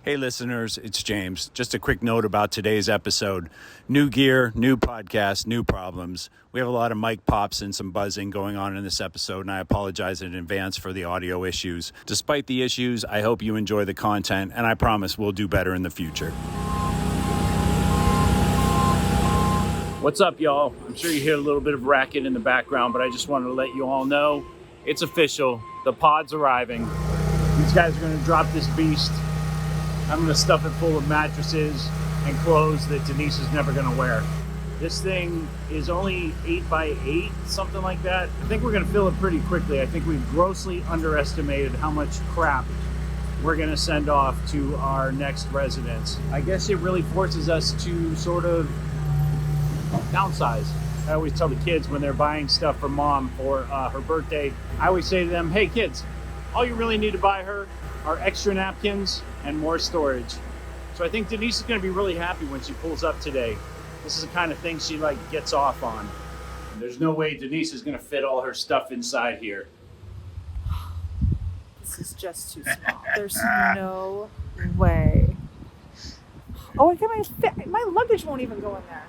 Hey listeners, it's James. Just a quick note about today's episode. New gear, new podcast, new problems. We have a lot of mic pops and some buzzing going on in this episode, and I apologize in advance for the audio issues. Despite the issues, I hope you enjoy the content, and I promise we'll do better in the future. What's up, y'all? I'm sure you hear a little bit of racket in the background, but I just wanted to let you all know it's official. The pod's arriving. These guys are going to drop this beast. I'm going to stuff it full of mattresses and clothes that Denise is never going to wear. This thing is only 8x8, something like that. I think we're going to fill it pretty quickly. I think we've grossly underestimated how much crap we're going to send off to our next residence. I guess it really forces us to sort of downsize. I always tell the kids when they're buying stuff for mom for her birthday, I always say to them, hey kids, all you really need to buy her are extra napkins and more storage. So I think Denise is going to be really happy when she pulls up today. This is the kind of thing she gets off on. And there's no way Denise is going to fit all her stuff inside here. This is just too small. There's no way. Oh, I got my luggage won't even go in there.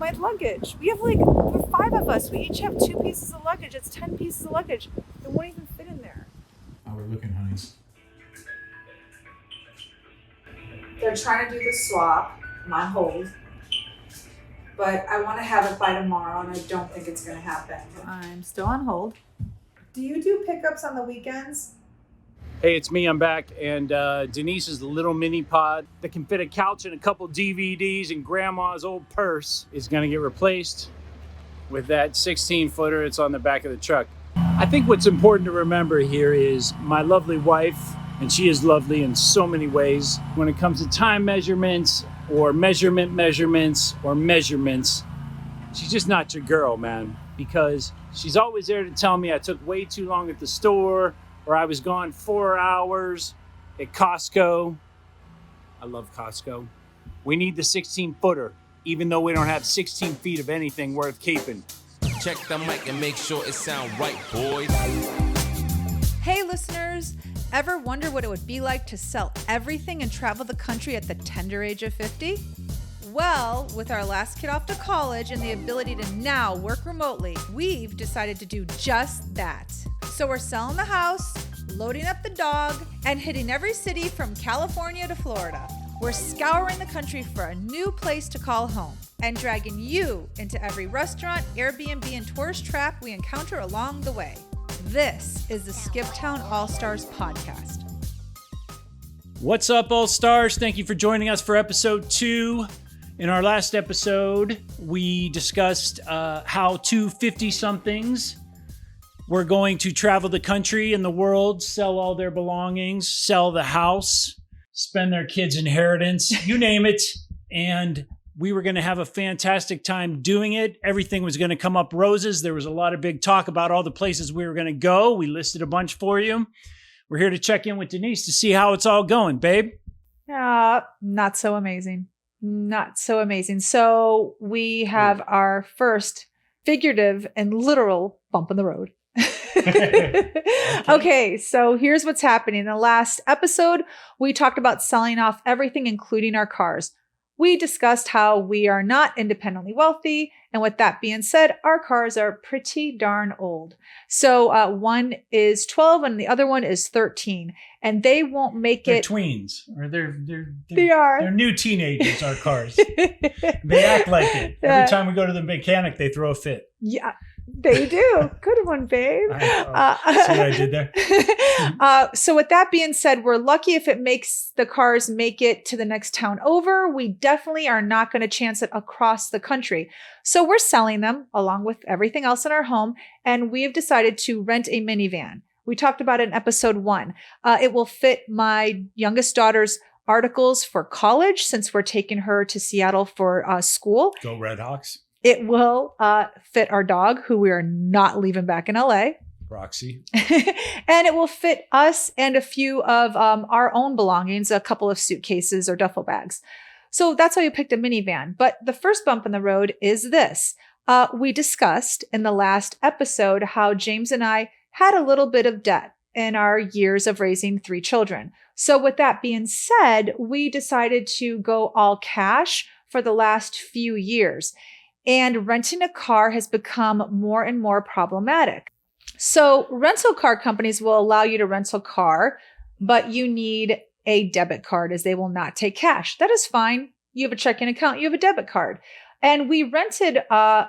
My luggage. We have for 5 of us. We each have 2 pieces of luggage. It's 10 pieces of luggage. It won't even fit in there. How we're looking, honeys. They're trying to do the swap. I'm on hold. But I want to have it by tomorrow, and I don't think it's going to happen. I'm still on hold. Do you do pickups on the weekends? Hey, it's me. I'm back. And Denise's little mini pod that can fit a couch and a couple DVDs and grandma's old purse is going to get replaced with that 16-footer. It's on the back of the truck. I think what's important to remember here is my lovely wife, and she is lovely in so many ways. When it comes to time measurements or measurements, she's just not your girl, man, because she's always there to tell me I took way too long at the store or I was gone 4 hours at Costco. I love Costco. We need the 16-footer, even though we don't have 16 feet of anything worth keeping. Check the mic and make sure it sound right, boys. Hey listeners, ever wonder what it would be like to sell everything and travel the country at the tender age of 50? Well, with our last kid off to college and the ability to now work remotely, we've decided to do just that. So we're selling the house, loading up the dog, and hitting every city from California to Florida. We're scouring the country for a new place to call home and dragging you into every restaurant, Airbnb, and tourist trap we encounter along the way. This is the Skip Town All-Stars podcast. What's up, All-Stars? Thank you for joining us for episode 2. In our last episode, we discussed how two 50-somethings were going to travel the country and the world, sell all their belongings, sell the house, spend their kids' inheritance, you name it. And we were going to have a fantastic time doing it. Everything was going to come up roses. There was a lot of big talk about all the places we were going to go. We listed a bunch for you. We're here to check in with Denise to see how it's all going, babe. Not so amazing. Not so amazing. So we have our first figurative and literal bump in the road. Okay, so here's what's happening. In the last episode, we talked about selling off everything, including our cars. We discussed how we are not independently wealthy. And with that being said, our cars are pretty darn old. So one is 12 and the other one is 13. And they won't make They're it. twins. Or They are. They're new teenagers, our cars. They act like it. Every time we go to the mechanic, they throw a fit. Yeah, they do. Good one, babe. See what I did there? So with that being said, we're lucky if it makes the cars make it to the next town over. We definitely are not going to chance it across the country. So we're selling them along with everything else in our home. And we have decided to rent a minivan. We talked about it in episode 1. It will fit my youngest daughter's articles for college since we're taking her to Seattle for school. Go Red Hawks. It will fit our dog, who we are not leaving back in LA. Roxy. And it will fit us and a few of our own belongings, a couple of suitcases or duffel bags. So that's how you picked a minivan. But the first bump in the road is this. We discussed in the last episode how James and I had a little bit of debt. in our years of raising 3 children. So with that being said, we decided to go all cash for the last few years. And renting a car has become more and more problematic. So rental car companies will allow you to rent a car, but you need a debit card as they will not take cash. That is fine. You have a checking account, you have a debit card. And we rented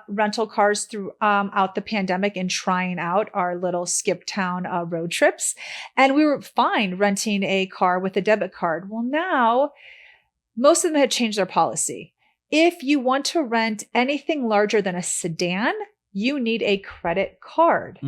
rental cars throughout the pandemic and trying out our little skip town road trips. And we were fine renting a car with a debit card. Well, now most of them had changed their policy. If you want to rent anything larger than a sedan, you need a credit card.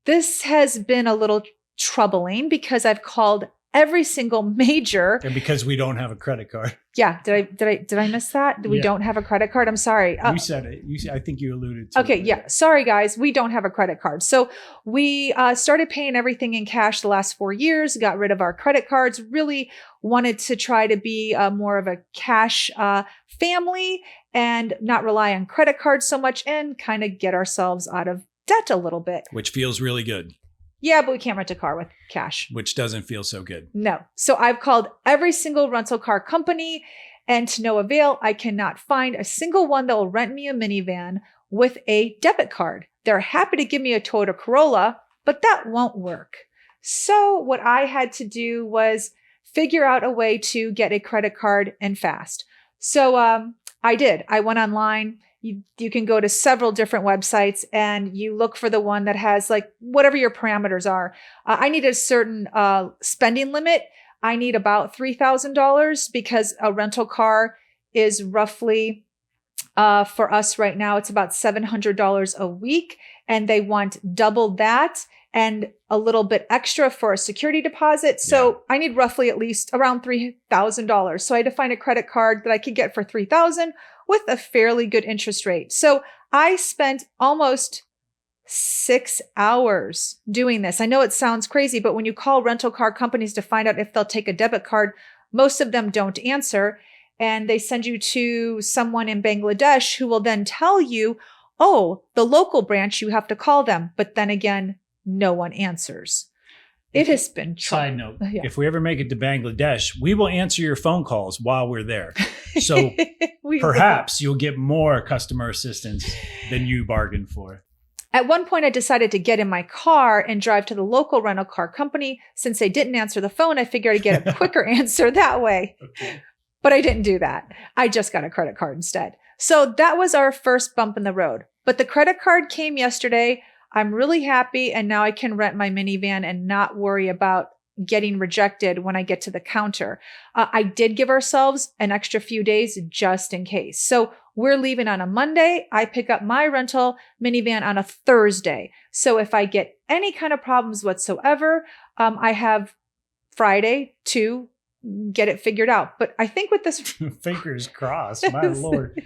This has been a little troubling because I've called every single major. And because we don't have a credit card. Yeah. Did I miss that? We don't have a credit card. I'm sorry. You said it. I think you alluded to it. Okay. Yeah. Sorry, guys. We don't have a credit card. So we started paying everything in cash the last 4 years, got rid of our credit cards, really wanted to try to be more of a cash family and not rely on credit cards so much and kind of get ourselves out of debt a little bit. Which feels really good. Yeah, but we can't rent a car with cash. Which doesn't feel so good. No. So I've called every single rental car company and to no avail. I cannot find a single one that will rent me a minivan with a debit card. They're happy to give me a Toyota Corolla, but that won't work. So what I had to do was figure out a way to get a credit card and fast. So I did. I went online. You can go to several different websites and you look for the one that has like whatever your parameters are. I need a certain spending limit. I need about $3,000 because a rental car is roughly, for us right now, it's about $700 a week. And they want double that and a little bit extra for a security deposit. So I need roughly at least around $3,000. So I had to find a credit card that I could get for $3,000 with a fairly good interest rate. So I spent almost 6 hours doing this. I know it sounds crazy, but when you call rental car companies to find out if they'll take a debit card, most of them don't answer. And they send you to someone in Bangladesh who will then tell you, oh, the local branch, you have to call them. But then again, no one answers. It has been Side note, if we ever make it to Bangladesh, we will answer your phone calls while we're there. So perhaps you'll get more customer assistance than you bargained for. At one point, I decided to get in my car and drive to the local rental car company. Since they didn't answer the phone, I figured I'd get a quicker answer that way. Okay. But I didn't do that. I just got a credit card instead. So that was our first bump in the road. But the credit card came yesterday. I'm really happy. And now I can rent my minivan and not worry about getting rejected when I get to the counter. I did give ourselves an extra few days just in case. So we're leaving on a Monday. I pick up my rental minivan on a Thursday. So if I get any kind of problems whatsoever, I have Friday to get it figured out. But I think with this fingers crossed, my Lord.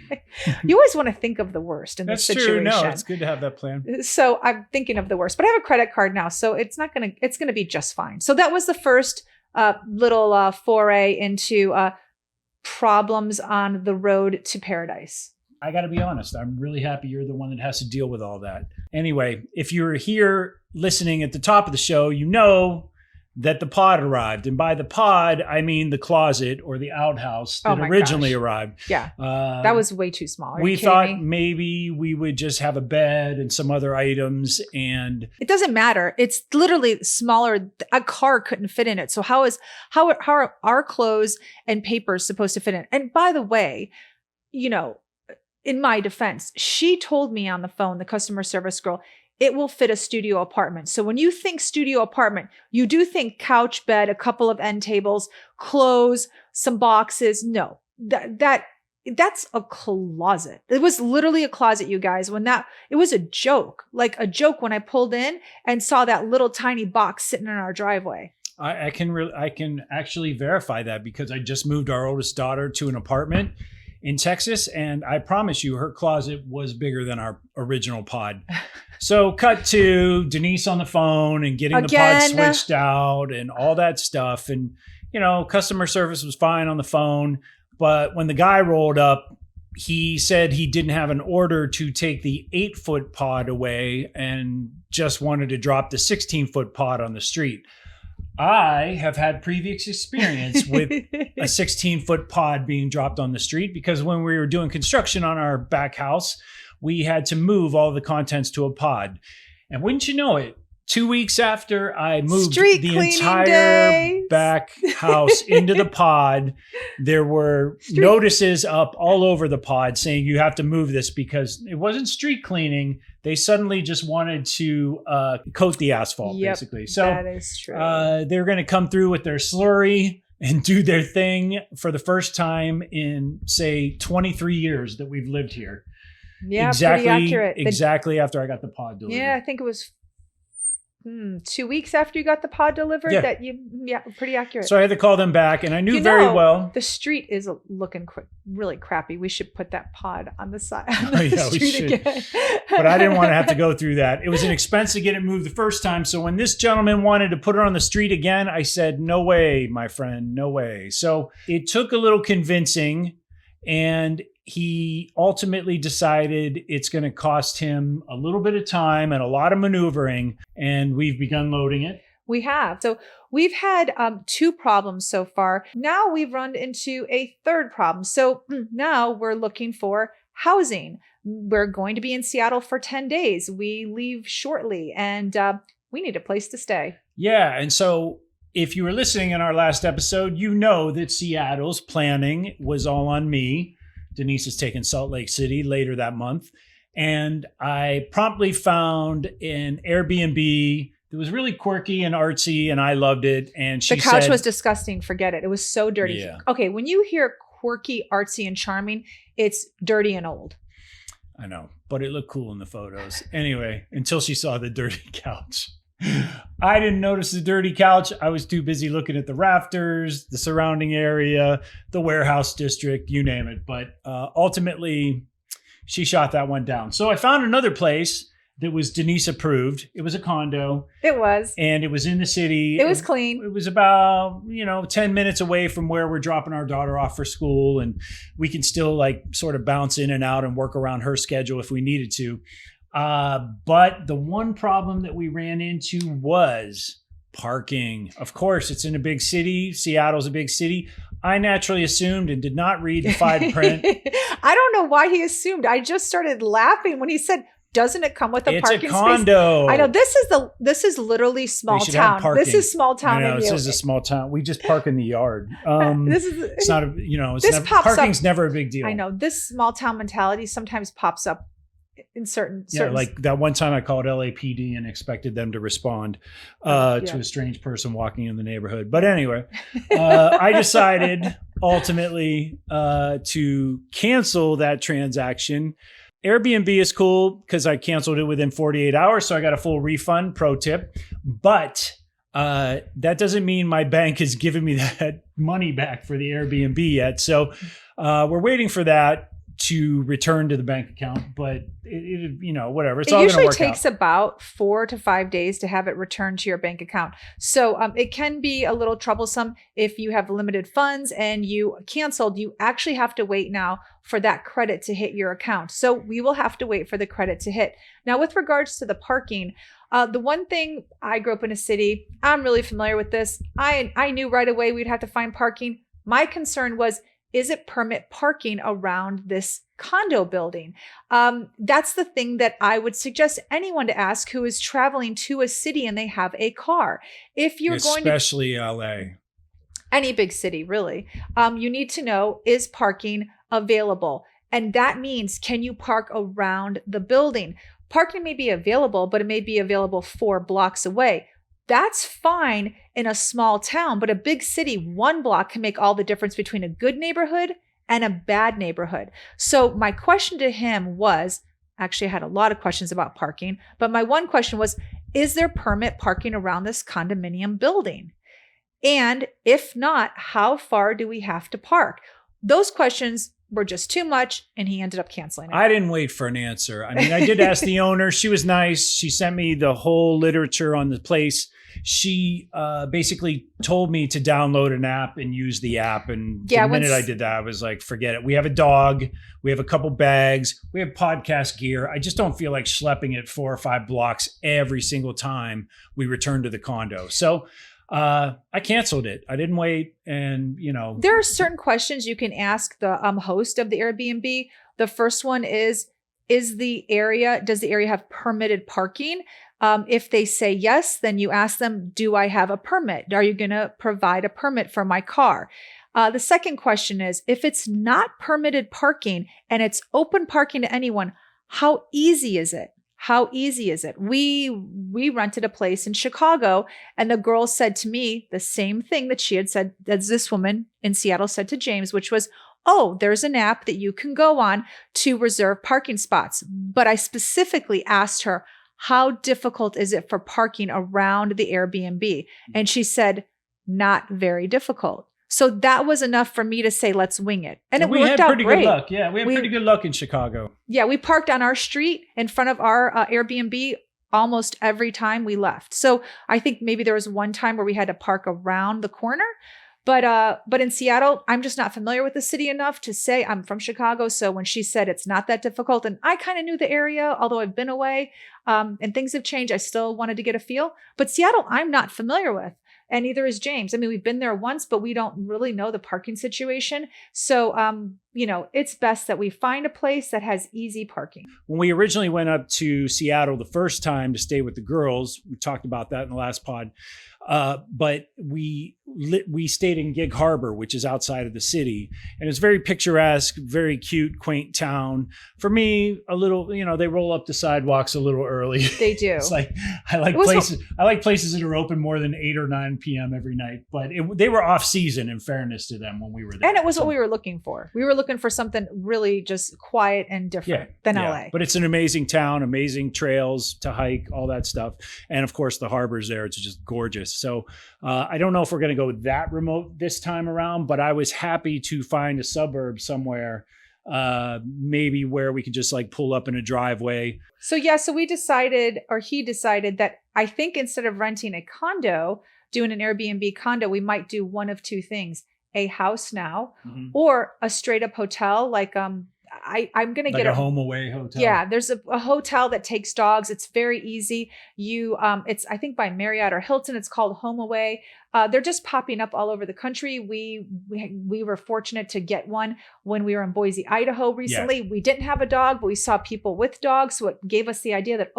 You always want to think of the worst in this That's situation. true. No, it's good to have that plan. So I'm thinking of the worst, but I have a credit card now, so it's going to be just fine. So that was the first little foray into problems on the road to paradise. I got to be honest. I'm really happy you're the one that has to deal with all that. Anyway, if you're here listening at the top of the show, you know that the pod arrived. And by the pod, I mean the closet or the outhouse that originally arrived. Yeah. That was way too small. We thought maybe we would just have a bed and some other items. And it doesn't matter. It's literally smaller. A car couldn't fit in it. So how are our clothes and papers supposed to fit in? And by the way, you know, in my defense, she told me on the phone, the customer service girl, it will fit a studio apartment. So when you think studio apartment, you do think couch, bed, a couple of end tables, clothes, some boxes. No, that's a closet. It was literally a closet, you guys. It was a joke when I pulled in and saw that little tiny box sitting in our driveway. I can actually verify that because I just moved our oldest daughter to an apartment in Texas, and I promise you her closet was bigger than our original pod. So cut to Denise on the phone and getting the pod switched out and all that stuff. And, you know, customer service was fine on the phone. But when the guy rolled up, he said he didn't have an order to take the 8-foot pod away and just wanted to drop the 16-foot pod on the street. I have had previous experience with a 16-foot pod being dropped on the street because when we were doing construction on our back house, we had to move all the contents to a pod. And wouldn't you know it, 2 weeks after I moved Street the cleaning entire days. back house into the pod, there were notices up all over the pod saying you have to move this because it wasn't street cleaning. They suddenly just wanted to coat the asphalt, basically. So that is true. they're going to come through with their slurry and do their thing for the first time in, say, 23 years that we've lived here. Yeah, pretty accurate. Exactly after I got the pod delivered. Yeah, I think it was 2 weeks after you got the pod delivered. Yeah. Pretty accurate. So I had to call them back, and I knew very well. The street is looking really crappy. We should put that pod on the side of Oh, the yeah, we street should. again. But I didn't want to have to go through that. It was an expense to get it moved the first time. So when this gentleman wanted to put it on the street again, I said, no way, my friend, no way. So it took a little convincing, and he ultimately decided it's going to cost him a little bit of time and a lot of maneuvering, and we've begun loading it. We have. So we've had 2 problems so far. Now we've run into a third problem. So now we're looking for housing. We're going to be in Seattle for 10 days. We leave shortly, and we need a place to stay. Yeah. And so if you were listening in our last episode, you know that Seattle's planning was all on me. Denise is taking Salt Lake City later that month. And I promptly found an Air BnB that was really quirky and artsy, and I loved it. And she said, the couch was disgusting. Forget it. It was so dirty. Yeah. Okay, when you hear quirky, artsy, and charming, it's dirty and old. I know, but it looked cool in the photos. Anyway, until she saw the dirty couch. I didn't notice the dirty couch. I was too busy looking at the rafters, the surrounding area, the warehouse district, you name it. But ultimately, she shot that one down. So I found another place that was Denise approved. It was a condo. It was. And it was in the city. It was clean. It was about, 10 minutes away from where we're dropping our daughter off for school. And we can still sort of bounce in and out and work around her schedule if we needed to. But the one problem that we ran into was parking. Of course, it's in a big city. Seattle's a big city. I naturally assumed and did not read the fine print. I don't know why he assumed. I just started laughing when he said, doesn't it come with a parking space? It's a condo. I know this is literally small town. This is small town. I know, this is a small town. We just park in the yard. It's not parking's never a big deal. I know this small town mentality sometimes pops up in certain like that one time I called LAPD and expected them to respond to a strange person walking in the neighborhood. But anyway, I decided ultimately to cancel that transaction. Airbnb is cool because I canceled it within 48 hours, so I got a full refund, pro tip. But that doesn't mean my bank has given me that money back for the Airbnb yet. So we're waiting for that to return to the bank account, but whatever. It's all going to work out. It usually takes about 4 to 5 days to have it returned to your bank account. So it can be a little troublesome if you have limited funds and you canceled. You actually have to wait now for that credit to hit your account. So we will have to wait for the credit to hit. Now, with regards to the parking, the one thing, I grew up in a city. I'm really familiar with this. I knew right away we'd have to find parking. My concern was, is it permit parking around this condo building? That's the thing that I would suggest anyone to ask who is traveling to a city and they have a car. If you're especially LA, any big city, really, you need to know, is parking available? And that means, can you park around the building? Parking may be available, but it may be available 4 blocks away. That's fine in a small town, but a big city, 1 block can make all the difference between a good neighborhood and a bad neighborhood. So my question to him was, actually I had a lot of questions about parking, but my one question was, is there permit parking around this condominium building? And if not, how far do we have to park? Those questions were just too much, and he ended up canceling it. I didn't wait for an answer. I mean, I did ask the owner. She was nice. She sent me the whole literature on the place. she basically told me to download an app and use the app. And Yeah, the minute I did that, I was like, forget it. We have a dog. We have a couple bags. We have podcast gear. I just don't feel like schlepping it 4 or 5 blocks every single time we return to the condo. So I canceled it. I didn't wait. And, there are certain questions you can ask the host of the Airbnb. The first one is does the area have permitted parking? If they say yes, then you ask them, do I have a permit? Are you going to provide a permit for my car? The second question is, if it's not permitted parking and it's open parking to anyone, how easy is it? How easy is it? We rented a place in Chicago, and the girl said to me the same thing that she had said, as this woman in Seattle said to James, which was, oh, there's an app that you can go on to reserve parking spots. But I specifically asked her, how difficult is it for parking around the Airbnb? And she said, not very difficult. So that was enough for me to say, let's wing it. And it worked out great. Good luck. Yeah, we had pretty good luck in Chicago. Yeah, we parked on our street in front of our Airbnb almost every time we left. So I think maybe there was one time where we had to park around the corner. But in Seattle, I'm just not familiar with the city enough to say. I'm from Chicago. So when she said it's not that difficult, and I kind of knew the area, although I've been away and things have changed, I still wanted to get a feel. But Seattle, I'm not familiar with. And neither is James. I mean, we've been there once, but we don't really know the parking situation. So, it's best that we find a place that has easy parking. When we originally went up to Seattle the first time to stay with the girls, we talked about that in the last pod. But we stayed in Gig Harbor, which is outside of the city, and it's very picturesque, very cute, quaint town. For me, a little, they roll up the sidewalks a little early. They do. It's like I like places that are open more than 8 or 9 p.m. every night. But they were off season, in fairness to them, when we were there. And it was what we were looking for. We were looking for something really just quiet and different than LA. But it's an amazing town, amazing trails to hike, all that stuff, and of course the harbor's there. It's just gorgeous. So I don't know if we're going to go that remote this time around, but I was happy to find a suburb somewhere, maybe where we could just like pull up in a driveway. So he decided that I think instead of renting a condo, doing an Airbnb condo, we might do one of two things: a house now, or a straight up hotel. Like I'm going to get a home away hotel. Yeah, there's a hotel that takes dogs. It's very easy. It's I think by Marriott or Hilton. It's called Home Away. They're just popping up all over the country. We were fortunate to get one when we were in Boise, Idaho recently. Yeah. We didn't have a dog, but we saw people with dogs. So it gave us the idea that,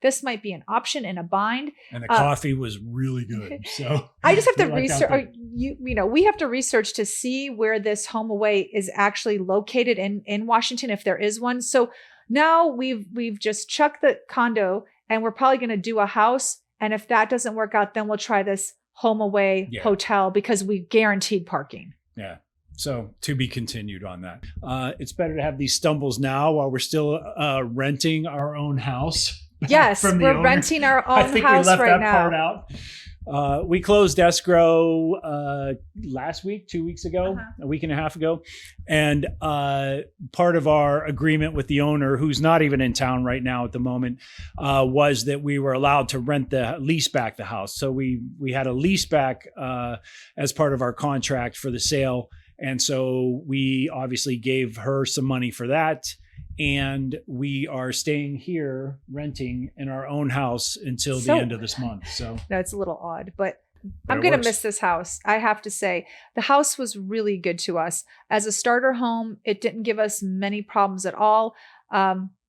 this might be an option in a bind. And the coffee was really good. So I just have to research. We have to research to see where this Home Away is actually located in Washington, if there is one. So now we've just chucked the condo, and we're probably going to do a house. And if that doesn't work out, then we'll try this Home Away hotel, because we guaranteed parking. Yeah. So to be continued on that. It's better to have these stumbles now while we're still renting our own house. Yes, we're renting our own house right now. I think we left that part out. We closed escrow last week, 2 weeks ago, a week and a half ago. And part of our agreement with the owner, who's not even in town right now at the moment, was that we were allowed to lease back the house. So we had a lease back as part of our contract for the sale. And so we obviously gave her some money for that. And we are staying here renting in our own house until the end of this month. So no, it's a little odd, but I'm going to miss this house. I have to say, the house was really good to us. As a starter home, it didn't give us many problems at all.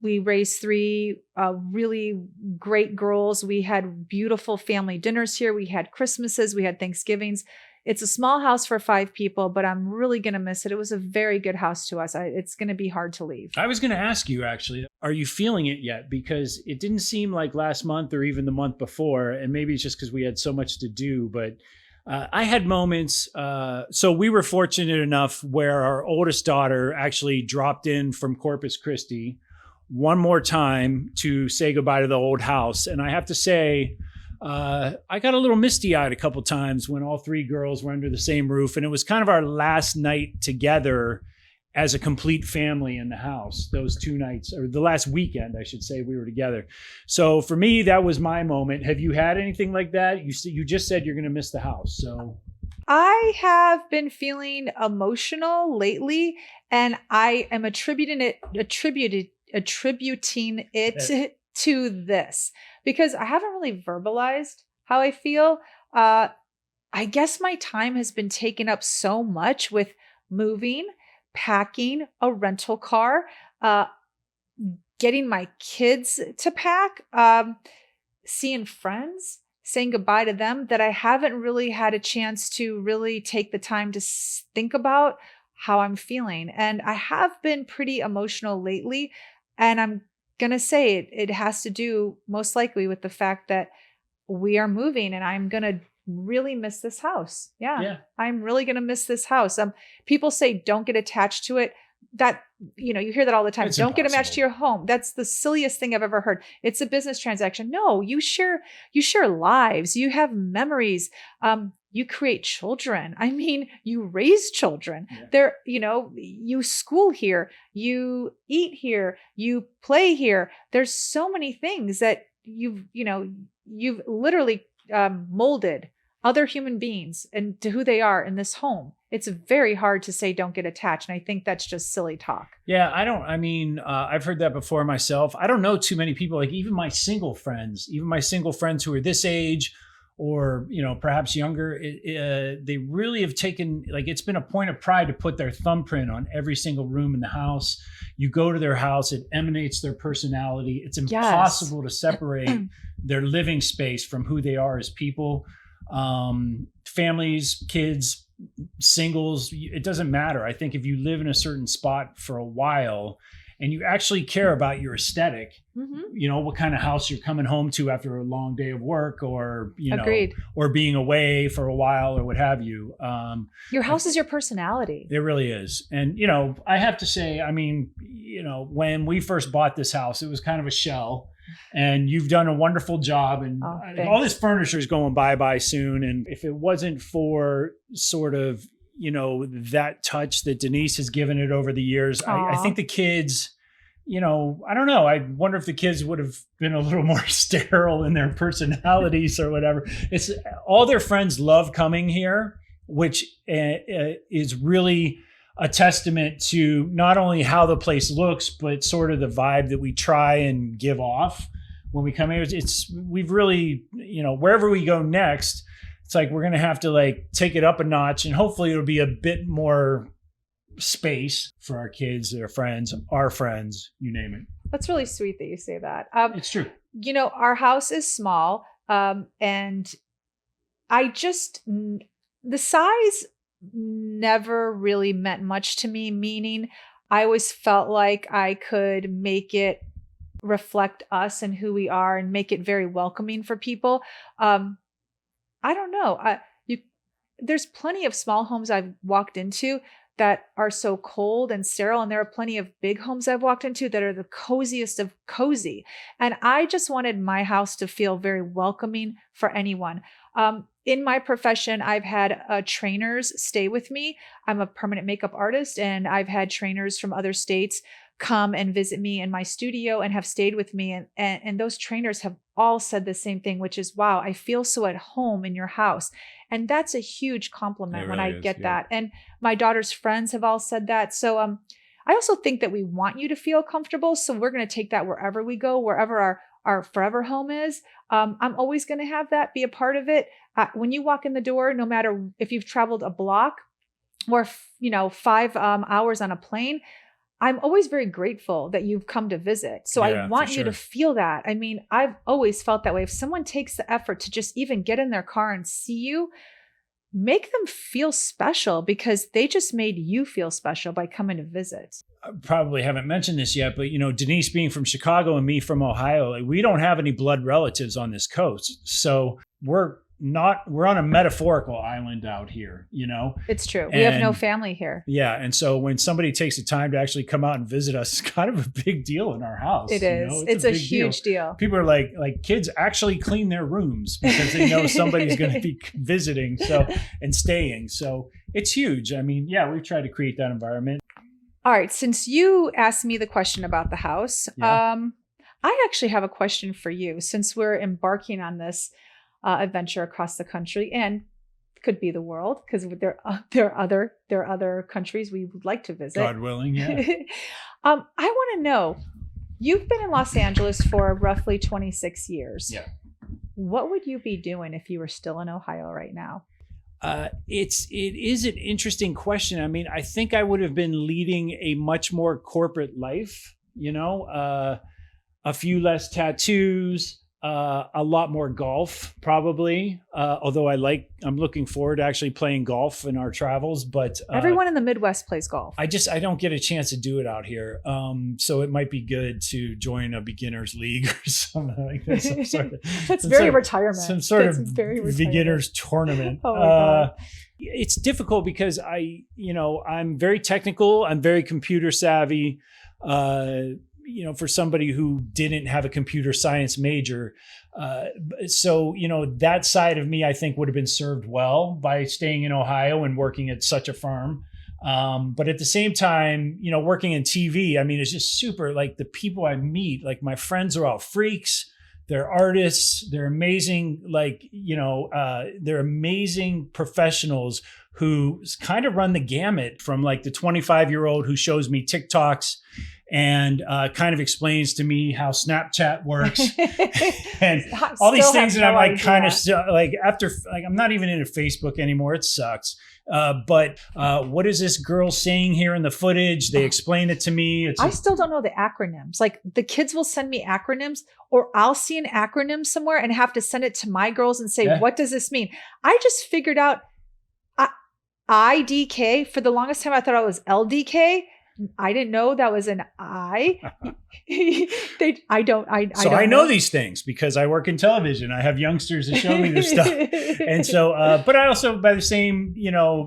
We raised 3 really great girls. We had beautiful family dinners here. We had Christmases. We had Thanksgivings. It's a small house for 5 people, but I'm really going to miss it. It was a very good house to us. It's going to be hard to leave. I was going to ask you, actually, are you feeling it yet? Because it didn't seem like last month or even the month before. And maybe it's just because we had so much to do. But I had moments. So we were fortunate enough where our oldest daughter actually dropped in from Corpus Christi one more time to say goodbye to the old house. And I have to say, I got a little misty-eyed a couple times when all 3 girls were under the same roof, and it was kind of our last night together as a complete family in the house those 2 nights, or the last weekend, I should say, we were together. So for me, that was my moment. Have you had anything like that? You just said you're going to miss the house. So I have been feeling emotional lately, and I am attributing it to this because I haven't really verbalized how I feel. I guess my time has been taken up so much with moving, packing, a rental car, getting my kids to pack, seeing friends, saying goodbye to them, that I haven't really had a chance to really take the time to think about how I'm feeling. And I have been pretty emotional lately. And I'm going to say it has to do most likely with the fact that we are moving and I'm going to really miss this house. Yeah. I'm really going to miss this house. People say don't get attached to it. That, you hear that all the time. It's don't get impossible. attached to your home. That's the silliest thing I've ever heard. It's a business transaction. No, you share lives. You have memories. You create children. I mean, you raise children. Yeah. You school here, you eat here, you play here. There's so many things that you've literally molded other human beings and to who they are in this home. It's very hard to say don't get attached. And I think that's just silly talk. Yeah, I've heard that before myself. I don't know too many people, like even my single friends who are this age or, perhaps younger, they really have taken, it's been a point of pride to put their thumbprint on every single room in the house. You go to their house, it emanates their personality. It's impossible to separate their living space from who they are as people. Families, kids, singles, it doesn't matter. I think if you live in a certain spot for a while and you actually care about your aesthetic, what kind of house you're coming home to after a long day of work or, Agreed. Or being away for a while or what have you. Your house is your personality. It really is. And, I have to say, when we first bought this house, it was kind of a shell. And you've done a wonderful job, and all this furniture is going bye-bye soon. And if it wasn't for sort of, that touch that Denise has given it over the years, I think the kids, I don't know. I wonder if the kids would have been a little more sterile in their personalities or whatever. It's all their friends love coming here, which is really a testament to not only how the place looks, but sort of the vibe that we try and give off when we come here. We've really, wherever we go next, it's like we're going to have to take it up a notch, and hopefully it'll be a bit more space for our kids, their friends, our friends, you name it. That's really sweet that you say that. It's true. Our house is small, and the size never really meant much to me, meaning I always felt like I could make it reflect us and who we are and make it very welcoming for people. I don't know. There's plenty of small homes I've walked into that are so cold and sterile. And there are plenty of big homes I've walked into that are the coziest of cozy. And I just wanted my house to feel very welcoming for anyone. In my profession, I've had trainers stay with me. I'm a permanent makeup artist, and I've had trainers from other states come and visit me in my studio and have stayed with me. And those trainers have all said the same thing, which is, wow, I feel so at home in your house. And that's a huge compliment when I get that. And my daughter's friends have all said that. So I also think that we want you to feel comfortable. So we're going to take that wherever we go, wherever our forever home is. I'm always going to have that be a part of it. When you walk in the door, no matter if you've traveled a block or, 5 hours on a plane, I'm always very grateful that you've come to visit. So I want you to feel that. I mean, I've always felt that way. If someone takes the effort to just even get in their car and see you, make them feel special because they just made you feel special by coming to visit. I probably haven't mentioned this yet, but Denise being from Chicago and me from Ohio, we don't have any blood relatives on this coast. So we're on a metaphorical island out here, It's true. We have no family here. Yeah. And so when somebody takes the time to actually come out and visit us, it's kind of a big deal in our house. It is. It's a huge deal. People are like kids actually clean their rooms because they know somebody's going to be visiting and staying. So it's huge. I mean, we've tried to create that environment. All right. Since you asked me the question about the house, I actually have a question for you. Since we're embarking on this adventure across the country and could be the world, because there are other countries we would like to visit. God willing, yeah. I want to know. You've been in Los Angeles for roughly 26 years. Yeah. What would you be doing if you were still in Ohio right now? It is an interesting question. I mean, I think I would have been leading a much more corporate life, a few less tattoos, a lot more golf, probably. Although I'm looking forward to actually playing golf in our travels, but everyone in the Midwest plays golf. I don't get a chance to do it out here. So it might be good to join a beginner's league or something like this. That's very retirement. Some sort of beginner's tournament. Oh my God. It's difficult because I'm very technical. I'm very computer savvy. For somebody who didn't have a computer science major. So that side of me, I think, would have been served well by staying in Ohio and working at such a firm. But at the same time, working in TV, I mean, it's just super, like the people I meet, like my friends are all freaks. They're artists. They're amazing. They're amazing professionals who kind of run the gamut from like the 25-year-old who shows me TikToks and kind of explains to me how Snapchat works and all these things that I'm like kind of like after, like, I'm not even into Facebook anymore. It sucks. But what is this girl saying here in the footage? They explain it to me. I still don't know the acronyms. Like the kids will send me acronyms, or I'll see an acronym somewhere and have to send it to my girls and say, what does this mean? I just figured out IDK. For the longest time, I thought it was LDK. I didn't know that was an I. I know these things because I work in television. I have youngsters that show me this stuff. And so, but I also, by the same,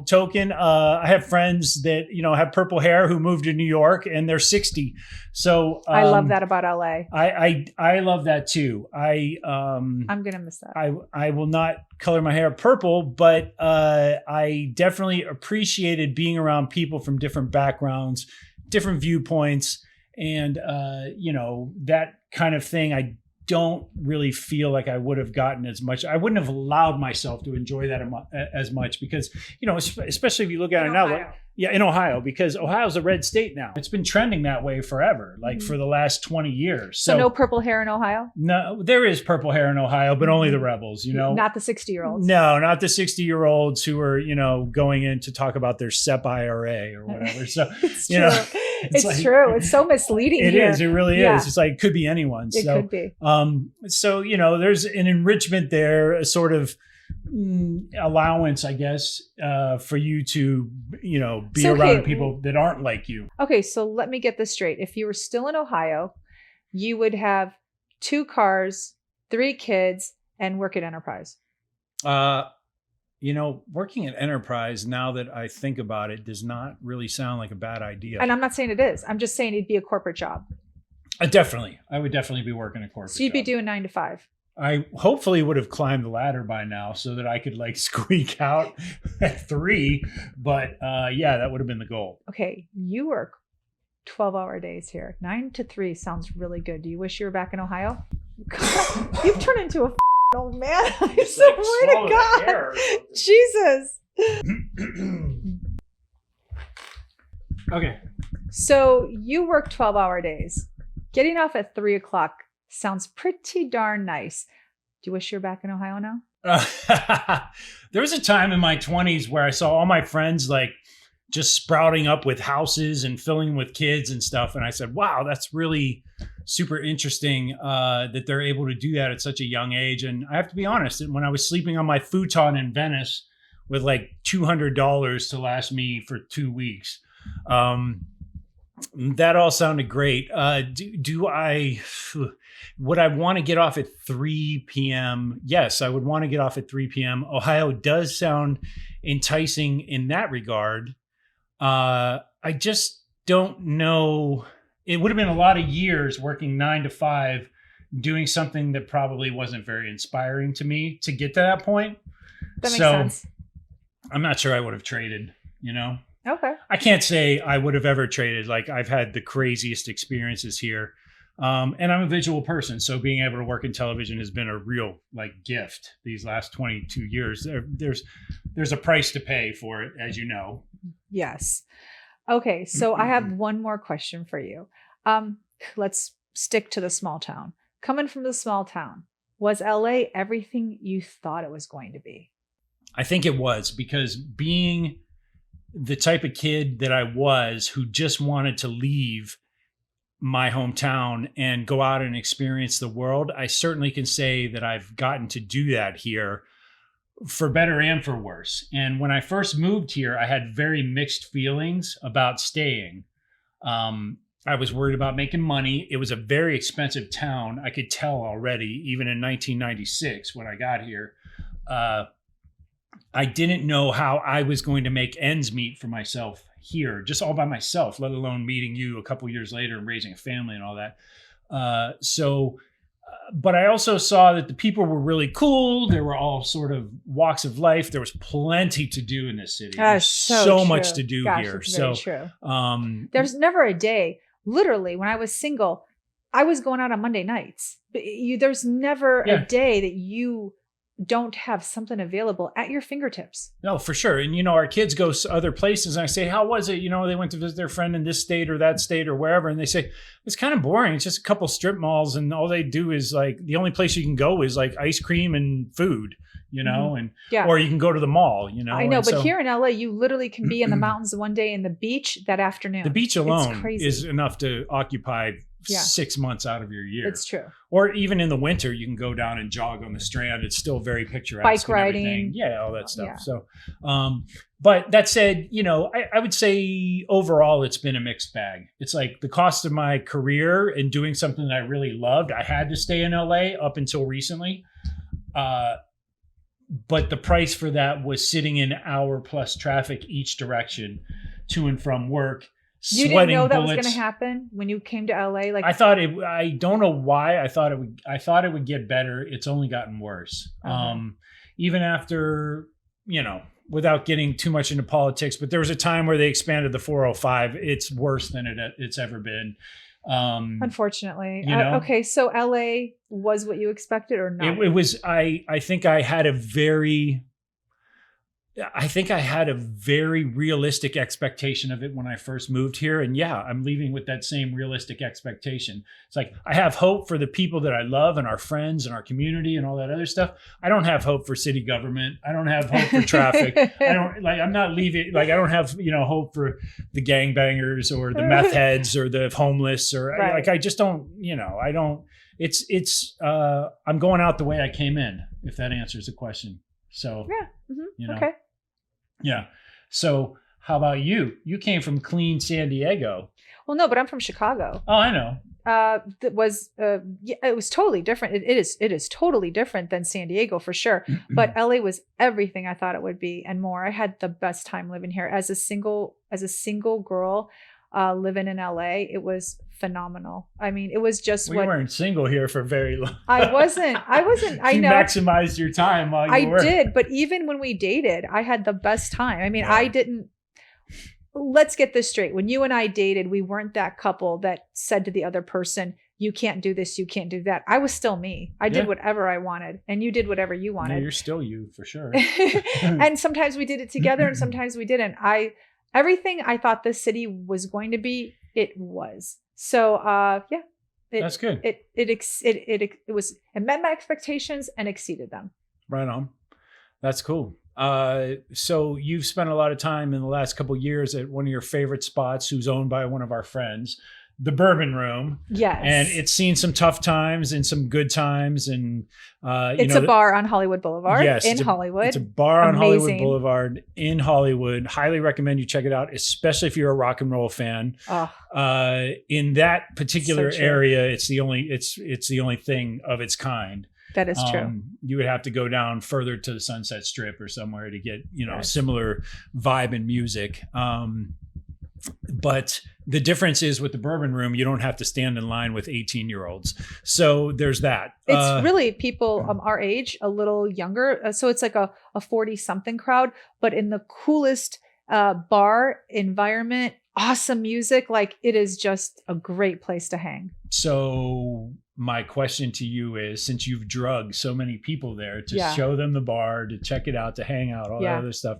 token, I have friends that, have purple hair who moved to New York and they're 60. So I love that about LA. I love that too. I'm going to miss that. I will not color my hair purple, but I definitely appreciated being around people from different backgrounds, different viewpoints, and that kind of thing. I don't really feel like I would have gotten as much. I wouldn't have allowed myself to enjoy that as much because, especially if you look at it now, in Ohio, because Ohio's a red state now. It's been trending that way forever, like for the last 20 years. So no purple hair in Ohio? No, there is purple hair in Ohio, but only the rebels, Not the 60-year-olds. No, not the 60-year-olds who are, going in to talk about their SEP IRA or whatever. So, it's true. It's true. It's so misleading. It is. It really is. It's like, it could be anyone. It could be. So, there's an enrichment there, a sort of allowance, I guess, for you to, be around people that aren't like you. Okay. So let me get this straight. If you were still in Ohio, you would have 2 cars, 3 kids, and work at Enterprise. Working at Enterprise, now that I think about it, does not really sound like a bad idea. And I'm not saying it is. I'm just saying it'd be a corporate job. I would definitely be working a corporate job. So you'd be doing 9 to 5. I hopefully would have climbed the ladder by now so that I could like squeak out at 3. But that would have been the goal. Okay. You work 12-hour days here. 9 to 3 sounds really good. Do you wish you were back in Ohio? God, you've turned into a old man. I swear to God. Jesus. Okay. So you work 12-hour days. Getting off at 3 o'clock sounds pretty darn nice. Do you wish you were back in Ohio now? There was a time in my 20s where I saw all my friends like just sprouting up with houses and filling with kids and stuff. And I said, wow, that's really super interesting that they're able to do that at such a young age. And I have to be honest, when I was sleeping on my futon in Venice with like $200 to last me for 2 weeks, that all sounded great. Would I want to get off at 3 p.m.? Yes, I would want to get off at 3 p.m. Ohio does sound enticing in that regard. I just don't know. It would have been a lot of years working 9 to 5, doing something that probably wasn't very inspiring to me to get to that point. That makes sense. I'm not sure I would have traded, Okay. I can't say I would have ever traded. Like I've had the craziest experiences here. And I'm a visual person. So being able to work in television has been a real like gift these last 22 years. There's a price to pay for it, as you know. Yes. Okay. So I have one more question for you. Let's stick to the small town. Coming from the small town, was LA everything you thought it was going to be? I think it was, because being the type of kid that I was, who just wanted to leave my hometown and go out and experience the world, I certainly can say that I've gotten to do that here, for better and for worse. And when I first moved here, I had very mixed feelings about staying. I was worried about making money. It was a very expensive town. I could tell already, even in 1996 when I got here. I didn't know how I was going to make ends meet for myself here, just all by myself, let alone meeting you a couple years later and raising a family and all that. But I also saw that the people were really cool. They were all sort of walks of life. There was plenty to do in this city. There's so much to do here. It's very true. There's never a day. Literally, when I was single, I was going out on Monday nights. There's never a day that you don't have something available at your fingertips. No, for sure. And, our kids go other places and I say, how was it? They went to visit their friend in this state or that state or wherever. And they say, it's kind of boring. It's just a couple strip malls. And all they do is like, the only place you can go is like ice cream and food, or you can go to the mall, I know, but here in LA, you literally can be in the mountains one day and the beach that afternoon. The beach alone is enough to occupy 6 months out of your year. It's true. Or even in the winter, you can go down and jog on the Strand. It's still very picturesque. Bike riding. Yeah, all that stuff. Yeah. So, but that said, I would say overall, it's been a mixed bag. It's like the cost of my career and doing something that I really loved. I had to stay in LA up until recently. But the price for that was sitting in hour-plus traffic each direction to and from work. You didn't know that was going to happen when you came to LA? Like I don't know why I thought it would get better. It's only gotten worse. Even after, without getting too much into politics, but there was a time where they expanded the 405. It's worse than it's ever been. Unfortunately. Okay. So LA was what you expected or not? It was, I think I had a very realistic expectation of it when I first moved here. And I'm leaving with that same realistic expectation. It's like, I have hope for the people that I love and our friends and our community and all that other stuff. I don't have hope for city government. I don't have hope for traffic. I'm not leaving. Like, I don't have, hope for the gangbangers or the meth heads or the homeless or I just don't, I don't, I'm going out the way I came in, if that answers the question. So, okay. Yeah. So how about you? You came from clean San Diego. Well, no, but I'm from Chicago. Oh, I know. It was totally different. It is totally different than San Diego for sure. But LA was everything I thought it would be and more. I had the best time living here as a single girl. Living in LA, it was phenomenal. I mean, it was just you weren't single here for very long. I wasn't. I you know. Maximized your time while you were. I did, but even when we dated, I had the best time. I mean, I didn't. Let's get this straight. When you and I dated, we weren't that couple that said to the other person, "You can't do this, you can't do that." I was still me. I did whatever I wanted, and you did whatever you wanted. Yeah, you're still you for sure. And sometimes we did it together, and sometimes we didn't. Everything I thought this city was going to be, it was. So, that's good. It met my expectations and exceeded them. Right on. That's cool. So you've spent a lot of time in the last couple of years at one of your favorite spots, who's owned by one of our friends, the Bourbon Room. Yes. And it's seen some tough times and some good times. And, it's a bar on Hollywood Boulevard in Hollywood. It's a bar on Hollywood Boulevard in Hollywood. Highly recommend you check it out, especially if you're a rock and roll fan. In that particular area, it's the only thing of its kind. That is true. You would have to go down further to the Sunset Strip or somewhere to get, similar vibe and music. But the difference is with the Bourbon Room, you don't have to stand in line with 18-year-olds. So there's that. It's really people our age, a little younger. So it's like a 40-something crowd, but in the coolest bar environment, awesome music. Like it is just a great place to hang. So my question to you is, since you've drugged so many people there to Yeah. show them the bar, to check it out, to hang out, all Yeah. that other stuff,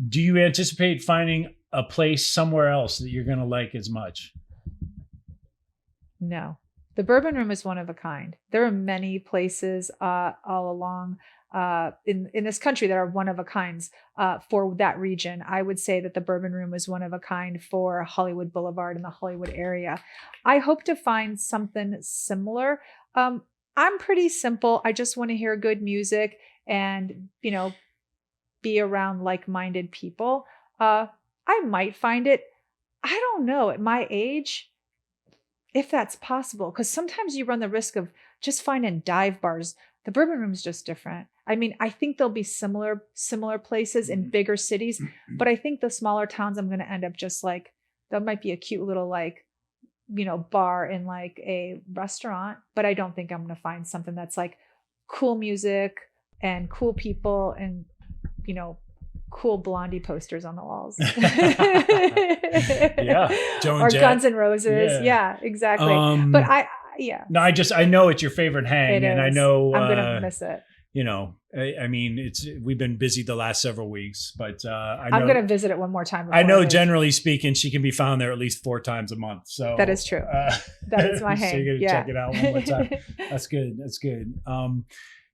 do you anticipate finding a place somewhere else that you're going to like as much? No, the Bourbon Room is one of a kind. There are many places all along in this country that are one of a kinds for that region. I would say that the Bourbon Room is one of a kind for Hollywood Boulevard and the Hollywood area. I hope to find something similar. I'm pretty simple. I just want to hear good music and, you know, be around like-minded people. I might find it. I don't know at my age if that's possible, because sometimes you run the risk of just finding dive bars. The Bourbon Room is just different. I mean, I think there'll be similar places in bigger cities, but I think the smaller towns, I'm going to end up just like, that might be a cute little like, you know, bar in like a restaurant, but I don't think I'm going to find something that's like cool music and cool people and, you know, cool Blondie posters on the walls. Yeah. Joan Or Jett. Guns N' Roses. Yeah, exactly. But No, I know it's your favorite hang, and I know I'm gonna miss it. You know, I mean, we've been busy the last several weeks, but I'm going to visit it one more time. I know, generally speaking, she can be found there at least 4 times a month. So that is true. That is my hang. So you're gonna yeah. check it out one more time. That's good. That's good.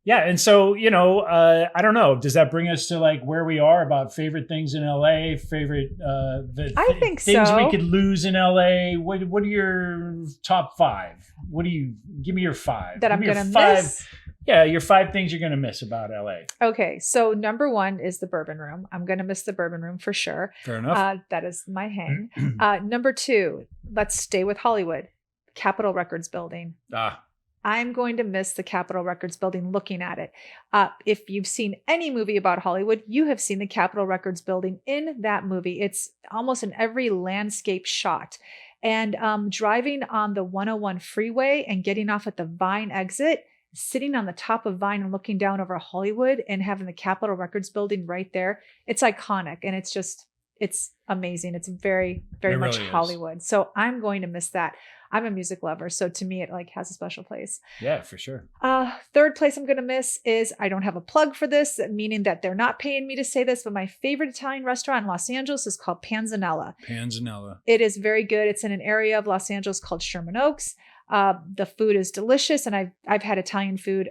Yeah, and so I don't know. Does that bring us to like where we are about favorite things in LA? Favorite I think things so. we could lose in LA. What are your top 5? Give me your 5 that give I'm me your gonna 5. miss? Yeah, your 5 things you're gonna miss about LA. Okay, so number 1 is the Bourbon Room. I'm gonna miss the Bourbon Room for sure. Fair enough. That is my hang. Number 2, let's stay with Hollywood. Capitol Records building. I'm going to miss the Capitol Records building looking at it. If you've seen any movie about Hollywood, you have seen the Capitol Records building in that movie. It's almost in every landscape shot. And driving on the 101 freeway and getting off at the Vine exit, sitting on the top of Vine and looking down over Hollywood and having the Capitol Records building right there, it's iconic. And it's amazing. It's very, very much really is. Hollywood. So I'm going to miss that. I'm a music lover, so to me, it like has a special place. Yeah, for sure. Third place I'm going to miss is, I don't have a plug for this, meaning that they're not paying me to say this, but my favorite Italian restaurant in Los Angeles is called Panzanella. Panzanella. It is very good. It's in an area of Los Angeles called Sherman Oaks. The food is delicious, and I've had Italian food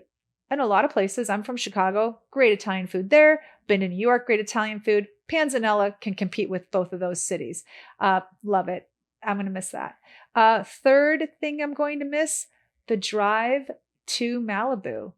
in a lot of places. I'm from Chicago. Great Italian food there. Been to New York. Great Italian food. Panzanella can compete with both of those cities. Love it. I'm going to miss that. Third thing I'm going to miss, the drive to Malibu.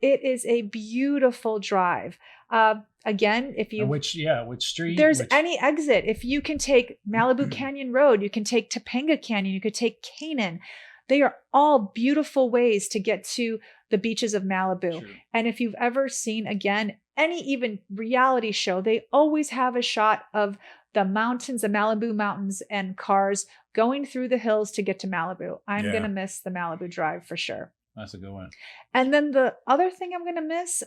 It is a beautiful drive. Again, if you which street? Any exit. If you can take Malibu Canyon Road, you can take Topanga Canyon, you could take Canaan. They are all beautiful ways to get to the beaches of Malibu. True. And if you've ever seen, again, any even reality show, they always have a shot of the mountains, the Malibu mountains, and cars going through the hills to get to Malibu. I'm going to miss the Malibu drive for sure. That's a good one. And then the other thing I'm going to miss,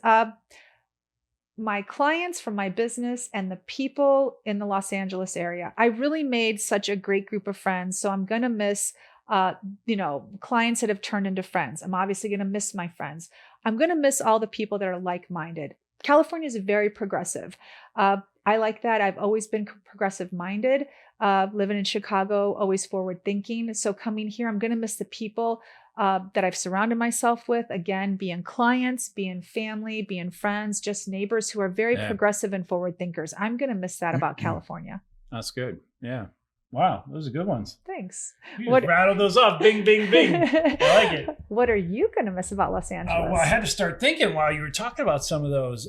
my clients from my business and the people in the Los Angeles area. I really made such a great group of friends. So I'm going to miss, clients that have turned into friends. I'm obviously going to miss my friends. I'm going to miss all the people that are like-minded. California is very progressive. I like that. I've always been progressive minded, living in Chicago, always forward thinking. So coming here, I'm going to miss the people that I've surrounded myself with. Again, being clients, being family, being friends, just neighbors who are very progressive and forward thinkers. I'm going to miss that about California. That's good. Yeah. Wow. Those are good ones. Thanks. You just rattled those off. Bing, bing, bing. I like it. What are you going to miss about Los Angeles? Well, I had to start thinking while you were talking about some of those.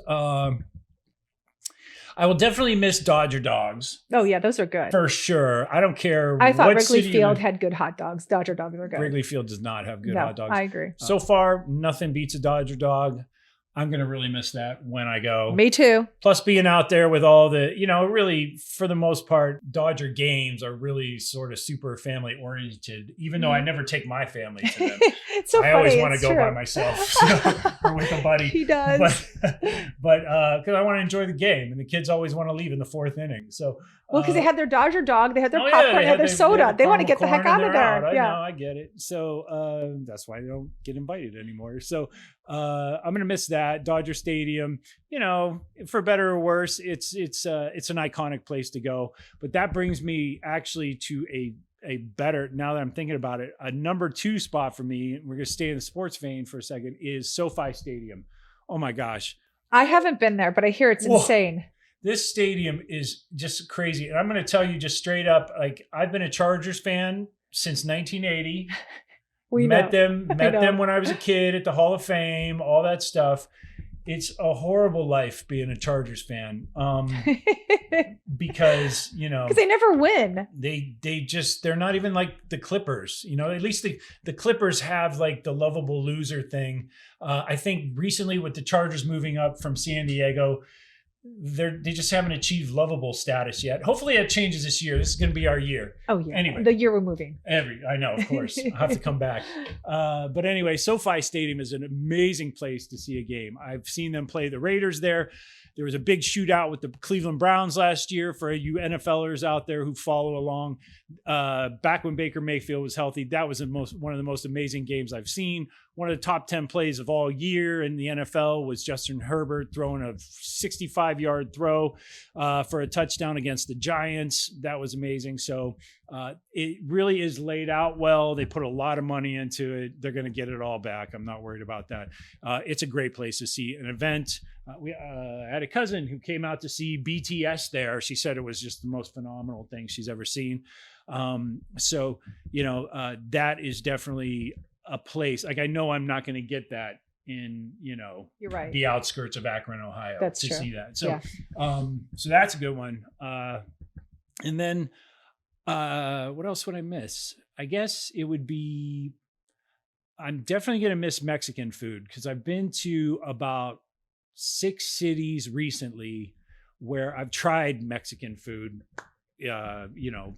I will definitely miss Dodger dogs. Oh, yeah. Those are good. For sure. I don't care. I thought what Wrigley city Field had good hot dogs. Dodger dogs were good. Wrigley Field does not have good hot dogs. I agree. So far, nothing beats a Dodger dog. I'm going to really miss that when I go. Me too. Plus being out there with all the, really, for the most part, Dodger games are really sort of super family oriented, even though I never take my family to them. It's so I funny. always want to It's go true. by myself or with a buddy. He does. But because I want to enjoy the game, and the kids always want to leave in the fourth inning. So Well, because they had their Dodger dog, they had their oh, popcorn, yeah, they had their soda. They want to get the caramel heck out corn of and they're there. out. Yeah. I know, I get it. So that's why they don't get invited anymore. So I'm gonna miss that Dodger Stadium. For better or worse, it's an iconic place to go. But that brings me actually to a better, now that I'm thinking about it, a number 2 spot for me. We're gonna stay in the sports vein for a second. Is SoFi Stadium. Oh my gosh. I haven't been there, but I hear it's Whoa. insane. This stadium is just crazy. And I'm going to tell you just straight up, like, I've been a Chargers fan since 1980. Met them when I was a kid at the Hall of Fame, all that stuff. It's a horrible life being a Chargers fan. Because, because they never win. they're not even like the Clippers, at least the Clippers have like the lovable loser thing. I think recently with the Chargers moving up from San Diego, they just haven't achieved lovable status yet. Hopefully it changes this year. This is going to be our year. Oh yeah. Anyway. The year we're moving. I know, of course. I'll have to come back. But anyway, SoFi Stadium is an amazing place to see a game. I've seen them play the Raiders there. There was a big shootout with the Cleveland Browns last year for you NFLers out there who follow along. Back when Baker Mayfield was healthy, that was one of the most amazing games I've seen. One of the top 10 plays of all year in the NFL was Justin Herbert throwing a 65-yard throw for a touchdown against the Giants. That was amazing. So it really is laid out well. They put a lot of money into it. They're going to get it all back. I'm not worried about that. It's a great place to see an event. We had a cousin who came out to see BTS there. She said it was just the most phenomenal thing she's ever seen. So that is definitely a place. Like, I know I'm not going to get that in, You're right. the outskirts of Akron, Ohio. That's to true. see that. So, Yeah. So that's a good one. And then, what else would I miss? I guess it would be, I'm definitely going to miss Mexican food because I've been to about 6 cities recently where I've tried Mexican food,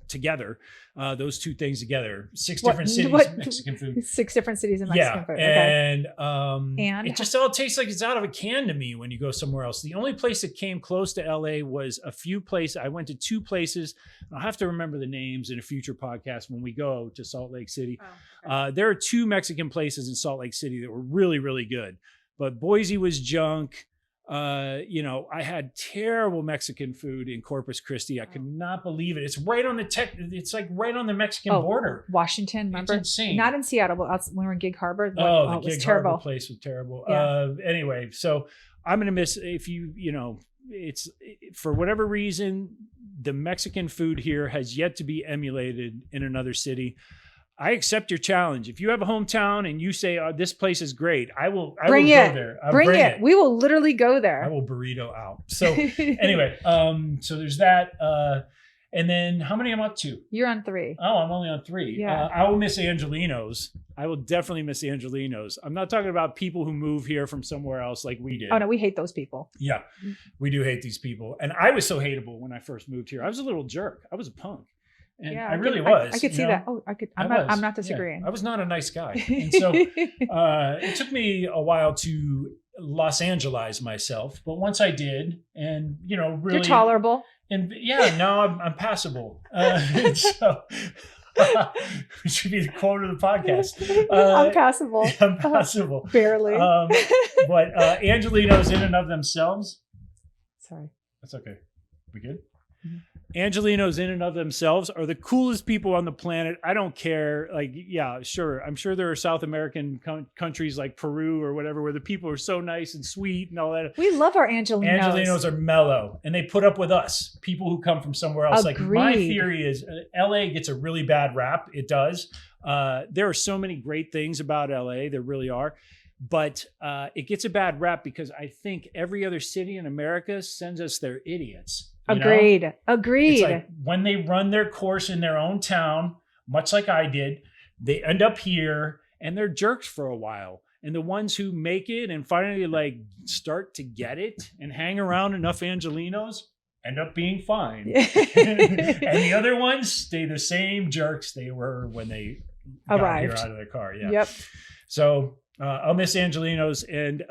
together, those two things together, 6 different cities, Mexican food. 6 different cities in Mexican food. Okay. And it just all tastes like it's out of a can to me when you go somewhere else. The only place that came close to LA was a few places. I went to 2 places. I'll have to remember the names in a future podcast when we go to Salt Lake City. Oh, okay. There are 2 Mexican places in Salt Lake City that were really, really good, but Boise was junk. I had terrible Mexican food in Corpus Christi. I could not believe it. It's right on it's like right on the Mexican border. Washington, remember? It's insane. Not in Seattle, but when we were in Gig Harbor. The it was Gig terrible. Harbor place was terrible. Yeah. Anyway, so I'm going to miss it's for whatever reason, the Mexican food here has yet to be emulated in another city. I accept your challenge. If you have a hometown and you say, this place is great, I will go there. Bring it. We will literally go there. I will burrito out. So anyway, so there's that. And then how many am I up to? You're on 3. Oh, I'm only on 3. Yeah. I will miss Angelinos. I will definitely miss Angelinos. I'm not talking about people who move here from somewhere else like we did. Oh no, we hate those people. Yeah, we do hate these people. And I was so hateable when I first moved here. I was a little jerk. I was a punk. And I really was. I could see that. Oh, I could. I'm not disagreeing. Yeah, I was not a nice guy. And so it took me a while to Los Angelize myself. But once I did, and, really. You're tolerable. And now I'm passable. So it should be the quote of the podcast. I'm passable. I'm passable. Barely. But Angelinos in and of themselves. Sorry. That's okay. We good? Mm-hmm. Angelinos in and of themselves are the coolest people on the planet. I don't care. Like, yeah, sure. I'm sure there are South American countries like Peru or whatever, where the people are so nice and sweet and all that. We love our Angelinos. Angelinos are mellow and they put up with us, people who come from somewhere else. Agreed. Like, my theory is LA gets a really bad rap. It does. There are so many great things about LA. There really are. But it gets a bad rap because I think every other city in America sends us their idiots. Agreed. It's like when they run their course in their own town, much like I did, they end up here and they're jerks for a while. And the ones who make it and finally like start to get it and hang around enough Angelinos end up being fine. And the other ones stay the same jerks they were when they got here out of their car. Yeah. Yep. So I'll miss Angelinos. And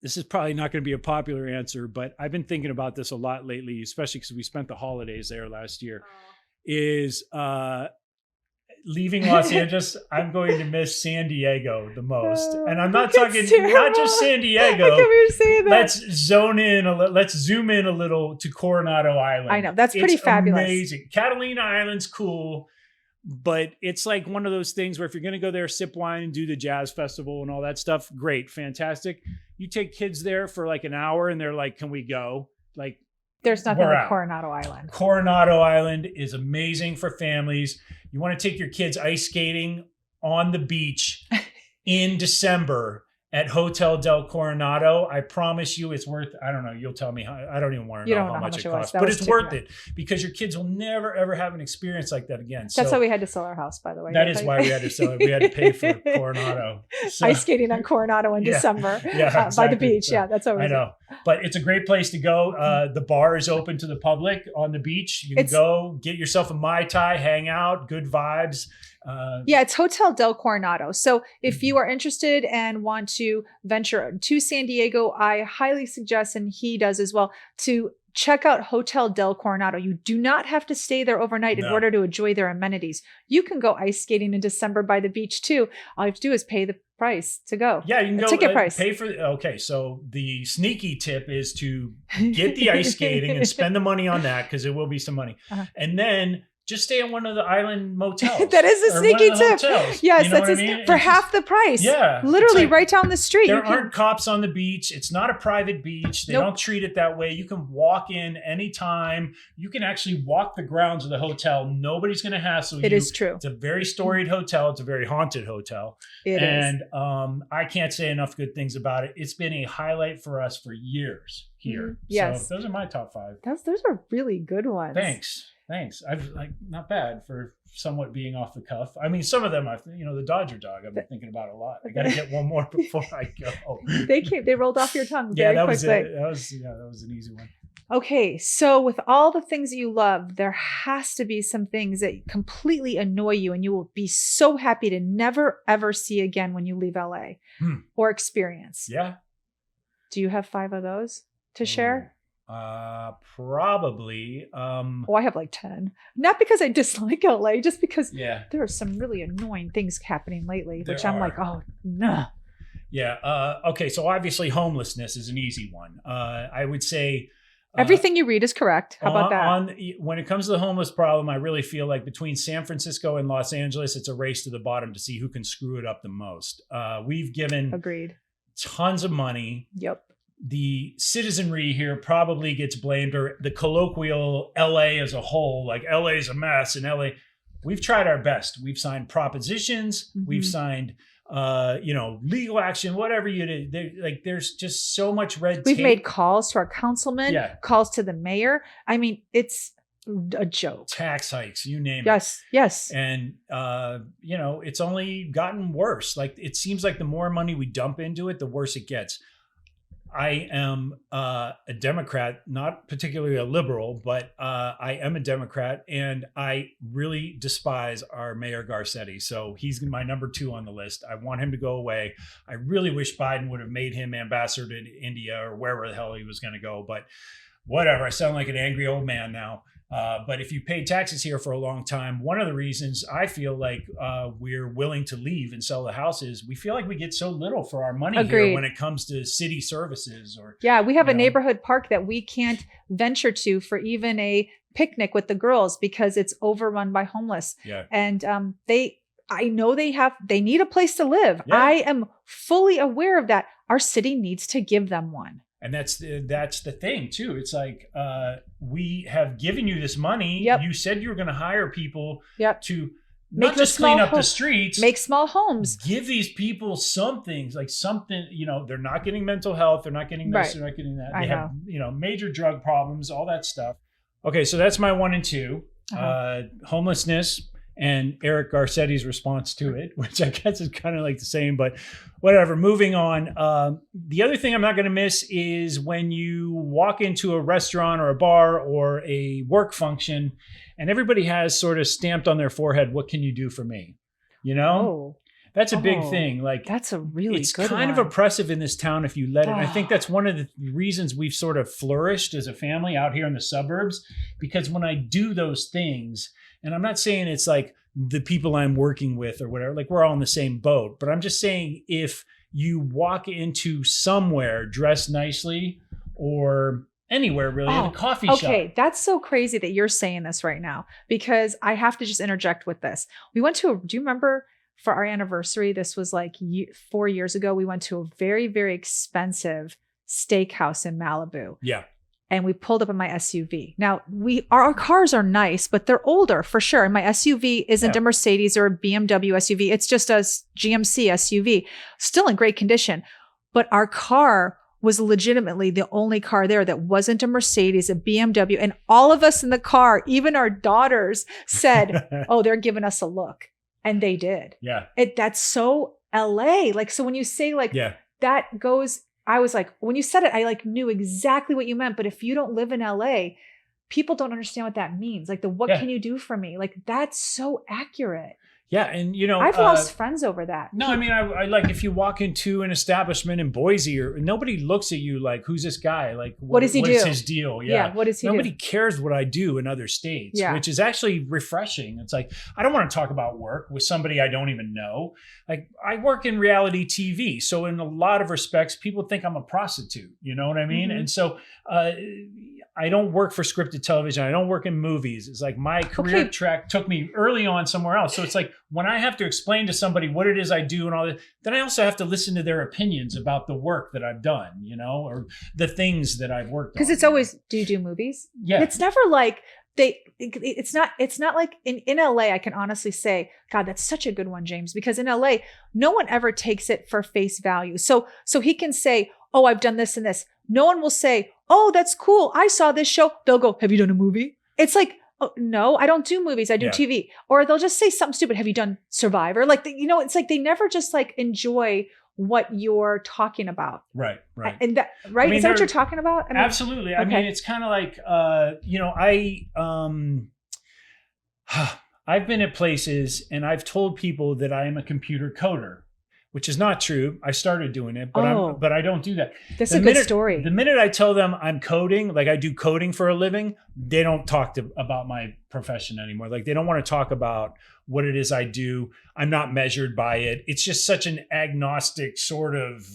this is probably not going to be a popular answer, but I've been thinking about this a lot lately, especially because we spent the holidays there last year, is leaving Los Angeles. I'm going to miss San Diego the most. And I'm not talking not just San Diego. I can't believe you're saying that. Let's zoom in a little to Coronado Island. I know. That's pretty fabulous. Amazing. Catalina Island's cool. But it's like one of those things where if you're going to go there, sip wine and do the jazz festival and all that stuff, great, fantastic. You take kids there for like an hour and they're like, can we go? Like, there's nothing like Coronado Island. Coronado Island is amazing for families. You want to take your kids ice skating on the beach in December at Hotel del Coronado. I promise you it's worth, I don't know, you'll tell me. I don't even want to know how much it costs, but it's worth it because your kids will never, ever have an experience like that again. That's why we had to sell our house, by the way. That is why we had to sell it. We had to pay for Coronado. So, ice skating on Coronado in December exactly. by the beach. So, that's what we did. I know. But it's a great place to go. The bar is open to the public on the beach. You can go get yourself a Mai Tai, hang out, good vibes. It's Hotel del Coronado. So if you are interested and want to venture to San Diego, I highly suggest, and he does as well, to check out Hotel del Coronado. You do not have to stay there overnight in order to enjoy their amenities. You can go ice skating in December by the beach too. All you have to do is pay the price to go. Yeah, you can go ticket price. Pay for. Okay, so the sneaky tip is to get the ice skating and spend the money on that because it will be some money, and then just stay in one of the island motels. That is a sneaky tip. Hotels. Yes, you know that's for half the price. Yeah. Literally like, right down the street. There aren't cops on the beach. It's not a private beach. They don't treat it that way. You can walk in anytime. You can actually walk the grounds of the hotel. Nobody's going to hassle you. It is true. It's a very storied hotel. It's a very haunted hotel. It is. And I can't say enough good things about it. It's been a highlight for us for years here. Yes. So those are my top 5. Those are really good ones. Thanks. I've not bad for somewhat being off the cuff. I mean, some of them, the Dodger dog, I've been thinking about a lot. I got to get one more before I go. They rolled off your tongue very quickly. That was an easy one. Okay, so with all the things that you love, there has to be some things that completely annoy you and you will be so happy to never, ever see again when you leave LA or experience. Yeah. Do you have 5 of those to share? Probably. I have like 10. Not because I dislike LA, just because there are some really annoying things happening lately, which I'm like, oh, no. Yeah. Okay. So obviously homelessness is an easy one. I would say everything you read is correct. How about that? When it comes to the homeless problem, I really feel like between San Francisco and Los Angeles, it's a race to the bottom to see who can screw it up the most. We've given tons of money. Yep. The citizenry here probably gets blamed, or the colloquial LA as a whole, like LA is a mess and LA. We've tried our best. We've signed propositions. We've signed, legal action, whatever you did. There's just so much red tape. We've made calls to our councilman, calls to the mayor. I mean, it's a joke. Tax hikes, you name it. Yes. And, it's only gotten worse. Like, it seems like the more money we dump into it, the worse it gets. I am a Democrat, not particularly a liberal, but I am a Democrat, and I really despise our Mayor Garcetti. So he's my number 2 on the list. I want him to go away. I really wish Biden would have made him ambassador to India or wherever the hell he was going to go. But whatever, I sound like an angry old man now. But if you pay taxes here for a long time, one of the reasons I feel like we're willing to leave and sell the house is we feel like we get so little for our money here when it comes to city services. We have a neighborhood park that we can't venture to for even a picnic with the girls because it's overrun by homeless. Yeah. And I know they need a place to live. Yeah. I am fully aware of that. Our city needs to give them one. And that's the thing too. It's like we have given you this money. Yep. You said you were going to hire people to not just clean up the streets, make small homes. Give these people something. They're not getting mental health. They're not getting this. They're not getting that. They have major drug problems, all that stuff. Okay, so that's my 1 and 2. Homelessness. and Eric Garcetti's response to it, which I guess is kind of like the same, but whatever. Moving on. The other thing I'm not going to miss is when you walk into a restaurant or a bar or a work function and everybody has sort of stamped on their forehead, what can you do for me? You know, that's a big thing. Like, that's a really it's good kind one. of oppressive in this town if you let it. I think that's one of the reasons we've sort of flourished as a family out here in the suburbs, because when I do those things, and I'm not saying it's like the people I'm working with or whatever, like we're all in the same boat, but I'm just saying if you walk into somewhere dressed nicely or anywhere really, at a coffee shop. Okay, that's so crazy that you're saying this right now, because I have to just interject with this. We went to do you remember for our anniversary, this was like 4 years ago, we went to a very, very expensive steakhouse in Malibu. Yeah. And we pulled up in my SUV. Now our cars are nice, but they're older for sure. And my SUV isn't a Mercedes or a BMW SUV. It's just a GMC SUV, still in great condition. But our car was legitimately the only car there that wasn't a Mercedes, a BMW. And all of us in the car, even our daughters, said, oh, they're giving us a look. And they did. Yeah. That's so LA. Like, so when you say like that goes, I was like, when you said it, I like knew exactly what you meant. But if you don't live in LA, people don't understand what that means. Like what can you do for me? Like that's so accurate. Yeah. And you know, I've lost friends over that. No, I mean, I like if you walk into an establishment in Boise or nobody looks at you like, who's this guy? Like, what does he do? What's his deal? Yeah. What does he Nobody do? cares what I do in other states, which is actually refreshing. It's like, I don't want to talk about work with somebody I don't even know. Like I work in reality TV. So in a lot of respects, people think I'm a prostitute, you know what I mean? Mm-hmm. And so, I don't work for scripted television. I don't work in movies. It's like my career track took me early on somewhere else. So it's like when I have to explain to somebody what it is I do and all that, then I also have to listen to their opinions about the work that I've done, you know, or the things that I've worked on. Because it's always, do you do movies? Yeah. It's never like it's not like in LA, I can honestly say, God, that's such a good one, James, because in LA, no one ever takes it for face value. So he can say, oh, I've done this and this. No one will say, oh, that's cool. I saw this show. They'll go, have you done a movie? It's like, oh, no, I don't do movies. I do TV. Or they'll just say something stupid. Have you done Survivor? Like, you know, it's like they never just like enjoy what you're talking about. Right. And that, right? I mean, is that what you're talking about? I mean, absolutely. I mean, it's kind of like, you know, I've been at places and I've told people that I am a computer coder, which is not true. I started doing it, but I don't do that. That's a good story. The minute I tell them I'm coding, like I do coding for a living, they don't talk about my profession anymore. Like they don't want to talk about what it is I do. I'm not measured by it. It's just such an agnostic sort of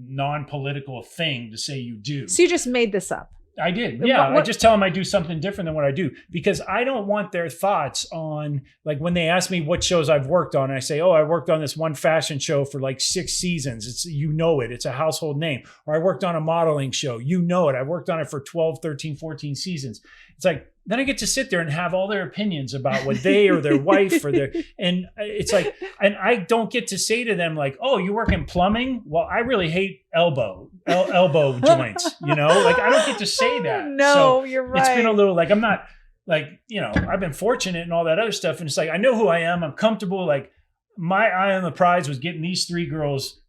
non-political thing to say you do. So you just made this up. I did. Yeah. I just tell them I do something different than what I do because I don't want their thoughts on like when they ask me what shows I've worked on, and I say, oh, I worked on this one fashion show for like 6 seasons. It's, you know, it's a household name. Or I worked on a modeling show. You know it. I worked on it for 12, 13, 14 seasons. It's like, then I get to sit there and have all their opinions about what they or their wife or their, and it's like, and I don't get to say to them like, oh, you work in plumbing? Well, I really hate elbow joints, you know, like I don't get to say that. No, so you're right. It's been a little like, I'm not like, you know, I've been fortunate and all that other stuff. And it's like, I know who I am. I'm comfortable. Like my eye on the prize was getting these 3 girls,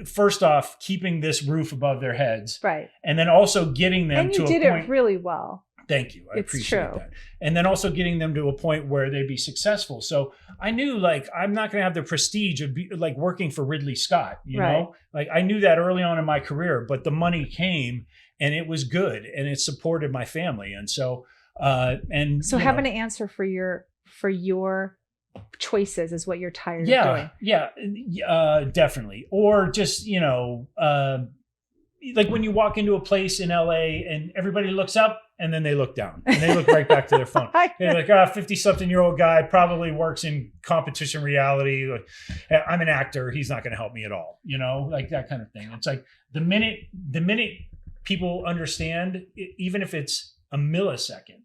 first off, keeping this roof above their heads. Right. And then also getting them to a point. And you did it really well. Thank you. I appreciate that. And then also getting them to a point where they'd be successful. So I knew like, I'm not going to have the prestige of like working for Ridley Scott, you know, like I knew that early on in my career, but the money came and it was good and it supported my family. And so, having an answer for your choices is what you're tired of doing. Yeah, definitely. Or just, you know, like when you walk into a place in LA and everybody looks up, and then they look down and they look right back to their phone. They're like, 50-something-year-old guy probably works in competition reality. I'm an actor. He's not going to help me at all. You know, like that kind of thing. It's like the minute people understand, even if it's a millisecond,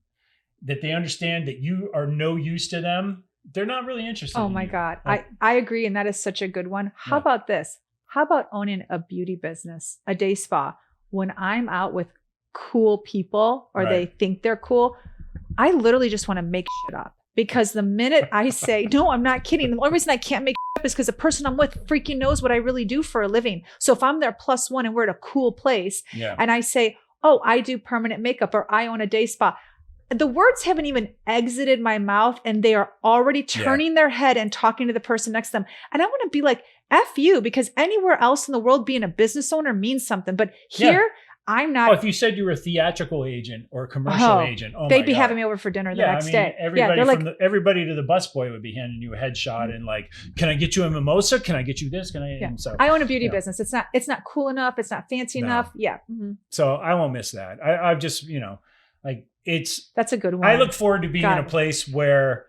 that they understand that you are no use to them, they're not really interested. Oh my God. I agree. And that is such a good one. How about this? How about owning a beauty business, a day spa? When I'm out with cool people or they think they're cool, I literally just want to make shit up. Because the minute I say, no, I'm not kidding. The only reason I can't make shit up is because the person I'm with freaking knows what I really do for a living. So if I'm their +1 and we're at a cool place and I say, oh, I do permanent makeup or I own a day spa, the words haven't even exited my mouth and they are already turning their head and talking to the person next to them. And I want to be like, F you, because anywhere else in the world, being a business owner means something. But here, I'm not. Oh, if you said you were a theatrical agent or a commercial agent, they'd be having me over for dinner the next day. Everybody everybody to the busboy would be handing you a headshot and like, can I get you a mimosa? Can I get you this? Can I? Yeah. And so I own a beauty business. It's not cool enough. It's not fancy enough. Yeah. Mm-hmm. So I won't miss that. I've just, that's a good one. I look forward to being in a place where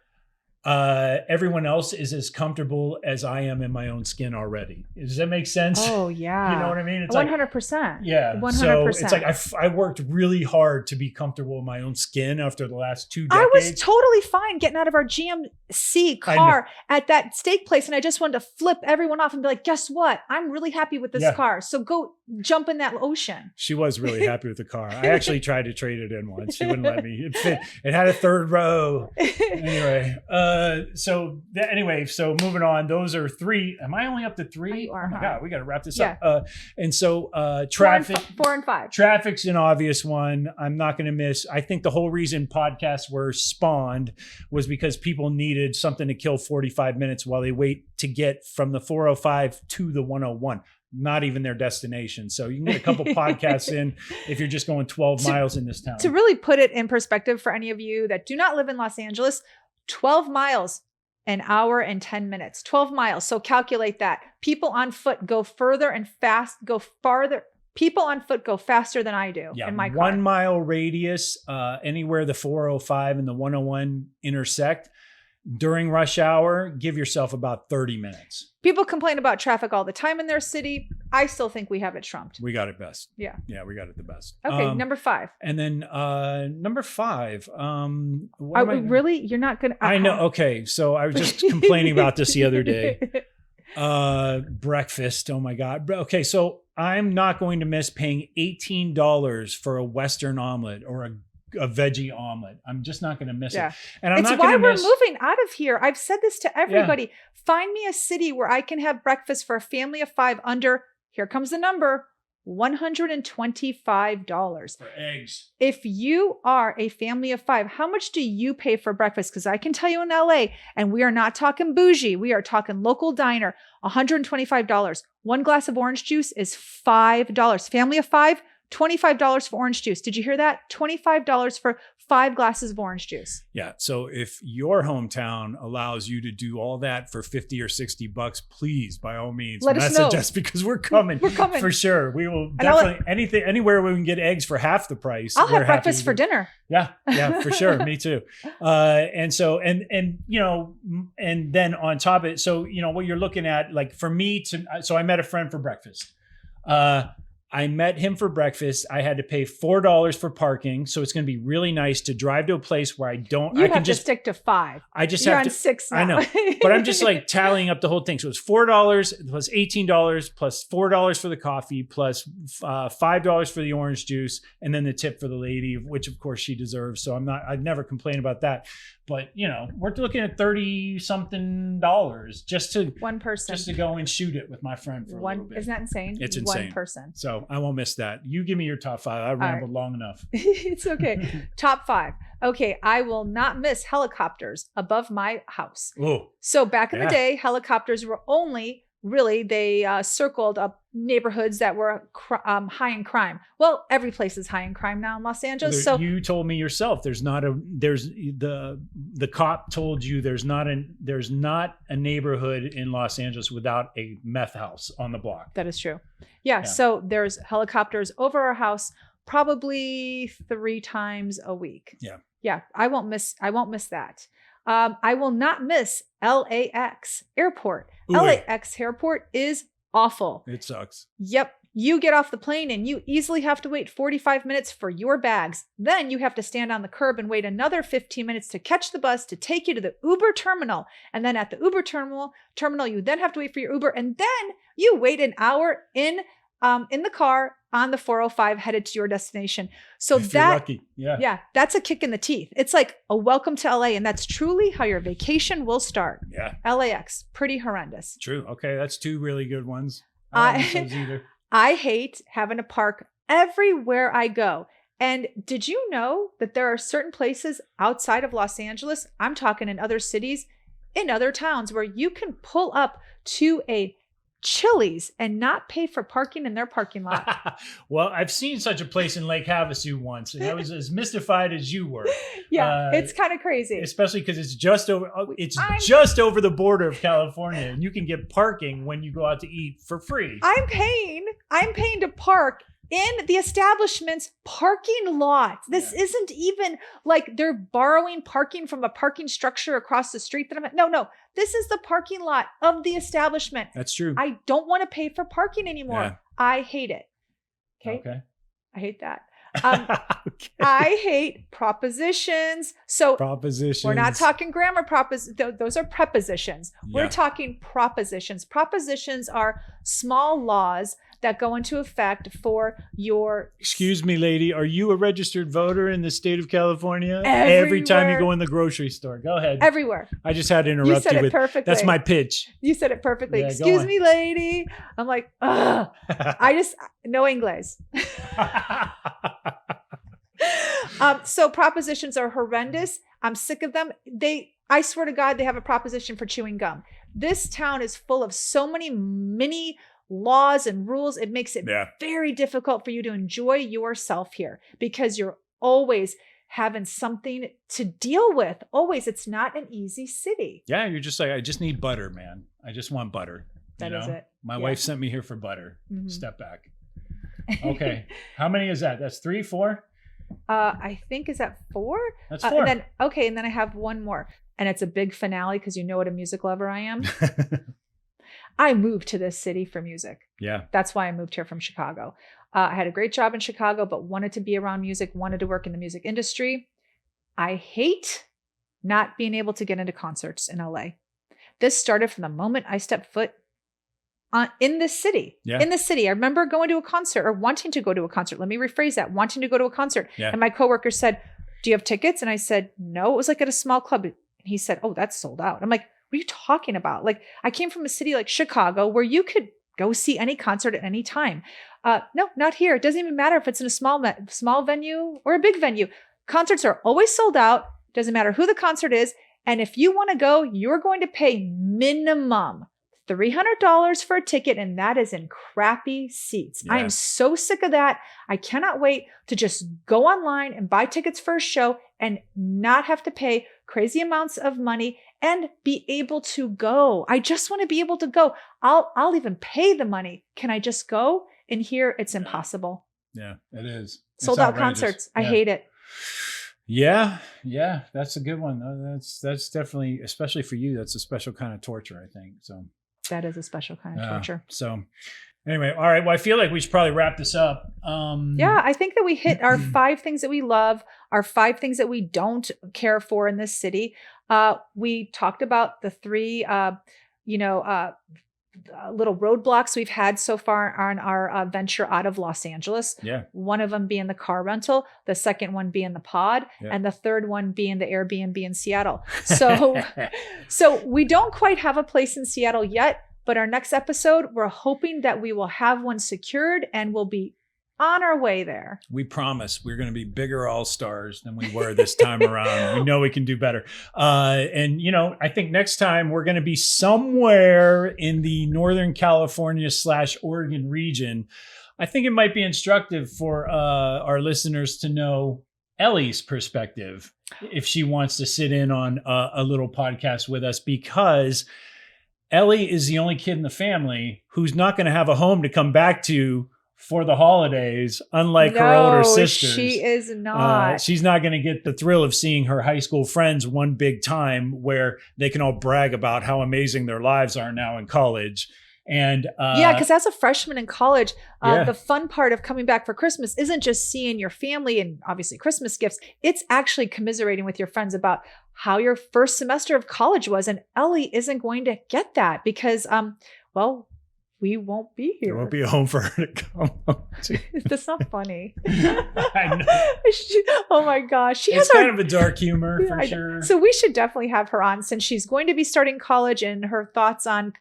everyone else is as comfortable as I am in my own skin already. Does that make sense? Oh yeah. You know what I mean? It's 100%. Yeah. 100%. So it's like I worked really hard to be comfortable in my own skin after the last 2 decades. I was totally fine getting out of our GMC car at that steak place. And I just wanted to flip everyone off and be like, guess what? I'm really happy with this car. So go jump in that ocean. She was really happy with the car. I actually tried to trade it in once. She wouldn't let me. It fit. It had a 3rd row. Anyway, so moving on. Those are 3. Am I only up to 3? Oh my God, we got to wrap this up. And so traffic. 4 and 5. Traffic's an obvious one. I'm not going to miss. I think the whole reason podcasts were spawned was because people needed something to kill 45 minutes while they wait to get from the 405 to the 101. Not even their destination. So you can get a couple podcasts in if you're just going 12 miles in this town. To really put it in perspective for any of you that do not live in Los Angeles, 12 miles, an hour and 10 minutes, 12 miles. So calculate that. People on foot go further and go farther. People on foot go faster than I do in my car. 1 mile radius, anywhere the 405 and the 101 intersect. During rush hour, give yourself about 30 minutes. People complain about traffic all the time in their city. I still think we have it trumped. We got it best. Yeah. Yeah, we got it the best. Okay, number 5. And then number 5. Really? You're not going to... I know. Okay, so I was just complaining about this the other day. Breakfast. Oh my God. Okay, so I'm not going to miss paying $18 for a Western omelet or a veggie omelet. I'm just not going to miss it. And I'm not going to miss. It's why we're moving out of here. I've said this to everybody. Find me a city where I can have breakfast for a family of 5 under, here comes the number, $125. For eggs. If you are a family of 5, how much do you pay for breakfast? Because I can tell you in LA, and we are not talking bougie, we are talking local diner, $125. 1 glass of orange juice is $5. Family of 5, $25 for orange juice. Did you hear that? $25 for 5 glasses of orange juice. Yeah. So if your hometown allows you to do all that for $50 or $60, please, by all means, let us know. Just because we're coming. We're coming for sure. We will definitely anywhere we can get eggs for half the price. I'll have breakfast for dinner. Yeah, for sure. Me too. And then on top of it, so what you're looking at, like for me so I met a friend for breakfast. I met him for breakfast. I had to pay $4 for parking. So it's going to be really nice to drive to a place where I can just stick to 5. I just You're have on to 6 now. I know, but I'm just like tallying up the whole thing. So it's $4 plus $18 plus $4 for the coffee plus $5 for the orange juice. And then the tip for the lady, which of course she deserves. So I'd never complain about that. But we're looking at $30-something just to one person, just to go and shoot it with my friend for a little bit. Isn't that insane? It's insane. 1 person. So I won't miss that. You give me your top 5. I rambled long enough. It's okay. Top 5. Okay, I will not miss helicopters above my house. Oh. So back in the day, helicopters were only they circled up neighborhoods that were high in crime. Well, every place is high in crime now in Los Angeles. So you told me yourself, the cop told you there's not a neighborhood in Los Angeles without a meth house on the block. That is true. Yeah. So there's helicopters over our house probably 3 times a week. Yeah. Yeah. I won't miss that. I will not miss LAX airport. Ooh. LAX airport is awful. It sucks. Yep. You get off the plane and you easily have to wait 45 minutes for your bags. Then you have to stand on the curb and wait another 15 minutes to catch the bus to take you to the Uber terminal. And then at the Uber terminal, you then have to wait for your Uber. And then you wait an hour in in the car on the 405 headed to your destination. So If you're lucky. Yeah. yeah, that's a kick in the teeth. It's like a welcome to LA, and that's truly how your vacation will start. Yeah. LAX, pretty horrendous. True. Okay. That's 2 really good ones. I don't miss those either. I hate having to park everywhere I go. And did you know that there are certain places outside of Los Angeles, I'm talking in other cities, in other towns, where you can pull up to a Chili's and not pay for parking in their parking lot? Well, I've seen such a place in Lake Havasu once, and I was as mystified as you were. Yeah, it's kind of crazy. Especially because it's just over the border of California, and you can get parking when you go out to eat for free. I'm paying to park in the establishment's parking lot. This isn't even like they're borrowing parking from a parking structure across the street that I'm at. No. This is the parking lot of the establishment. That's true. I don't want to pay for parking anymore. Yeah. I hate it. Okay. I hate that. Okay. I hate propositions. So propositions. We're not talking grammar those are prepositions. Yeah. We're talking propositions. Propositions are small laws that go into effect for your... Excuse me, lady. Are you a registered voter in the state of California? Everywhere. Every time you go in the grocery store. Go ahead. Everywhere. I just had to interrupt you. Said you it perfectly. That's my pitch. You said it perfectly. Yeah, excuse me, lady. I'm like, ugh. No English. So propositions are horrendous. I'm sick of them. I swear to God, they have a proposition for chewing gum. This town is full of so many mini laws and rules. It makes it very difficult for you to enjoy yourself here because you're always having something to deal with. Always. It's not an easy city. Yeah. You're just like, I just need butter, man. I just want butter. That is it. My wife sent me here for butter. Mm-hmm. Step back. Okay. How many is that? That's 3, 4? I think, is that 4? That's 4. And then I have one more, and it's a big finale because you know what a music lover I am. I moved to this city for music. Yeah. That's why I moved here from Chicago. I had a great job in Chicago, but wanted to be around music, wanted to work in the music industry. I hate not being able to get into concerts in LA. This started from the moment I stepped foot in this city. Yeah. In the city. I remember going to a concert or wanting to go to a concert. Let me rephrase that. Wanting to go to a concert. Yeah. And my coworker said, "Do you have tickets?" And I said, "No." It was like at a small club. And he said, "Oh, that's sold out." I'm like, "What are you talking about?" Like, I came from a city like Chicago where you could go see any concert at any time. No, not here. It doesn't even matter if it's in a small venue or a big venue. Concerts are always sold out. Doesn't matter who the concert is. And if you want to go, you're going to pay minimum $300 for a ticket, and that is in crappy seats. Yeah. I am so sick of that. I cannot wait to just go online and buy tickets for a show and not have to pay crazy amounts of money and be able to go. I just want to be able to go. I'll even pay the money. Can I just go? And here it's impossible. Yeah, it is. Sold out concerts. I hate it. Yeah, that's a good one. That's definitely, especially for you, that's a special kind of torture, I think. So that is a special kind of torture. So anyway, all right. Well, I feel like we should probably wrap this up. I think that we hit our 5 things that we love, our 5 things that we don't care for in this city. We talked about the 3, little roadblocks we've had so far on our venture out of Los Angeles. Yeah. One of them being the car rental, the second one being the pod, and the third one being the Air BnB in Seattle. So we don't quite have a place in Seattle yet, but our next episode, we're hoping that we will have one secured and we'll be on our way there. We promise we're going to be bigger all-stars than we were this time around. We know we can do better. And I think next time we're going to be somewhere in the Northern California / Oregon region. I think it might be instructive for our listeners to know Ellie's perspective if she wants to sit in on a little podcast with us, because Ellie is the only kid in the family who's not going to have a home to come back to for the holidays, unlike her older sisters. She is not. She's not going to get the thrill of seeing her high school friends one big time where they can all brag about how amazing their lives are now in college. And because as a freshman in college, the fun part of coming back for Christmas isn't just seeing your family and obviously Christmas gifts. It's actually commiserating with your friends about how your first semester of college was. And Ellie isn't going to get that because, we won't be here. There won't be a home for her to come home to. That's not funny. I know. Oh my gosh. She It's has kind of a dark humor Yeah, for I know. sure. So we should definitely have her on since she's going to be starting college and her thoughts on,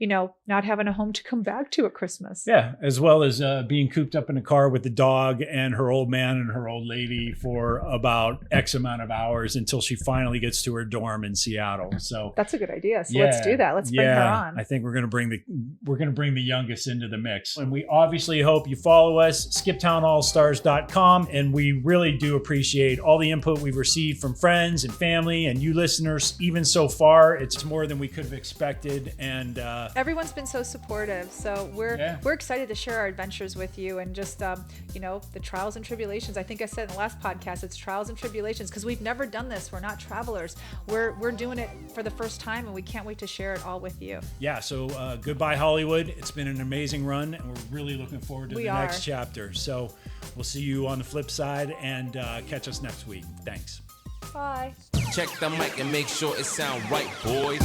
not having a home to come back to at Christmas. Yeah, as well as being cooped up in a car with the dog and her old man and her old lady for about X amount of hours until she finally gets to her dorm in Seattle. So That's a good idea. So let's do that. Let's bring her on. I think we're going to bring the youngest into the mix. And we obviously hope you follow us, skiptownallstars.com, and we really do appreciate all the input we've received from friends and family and you listeners. Even so far, it's more than we could have expected, and Everyone's been so supportive. So we're excited to share our adventures with you and just, the trials and tribulations. I think I said in the last podcast, it's trials and tribulations because we've never done this. We're not travelers. We're doing it for the first time and we can't wait to share it all with you. Yeah, so goodbye, Hollywood. It's been an amazing run, and we're really looking forward to the next chapter. So we'll see you on the flip side, and catch us next week. Thanks. Bye. Check the mic and make sure it sound right, boys.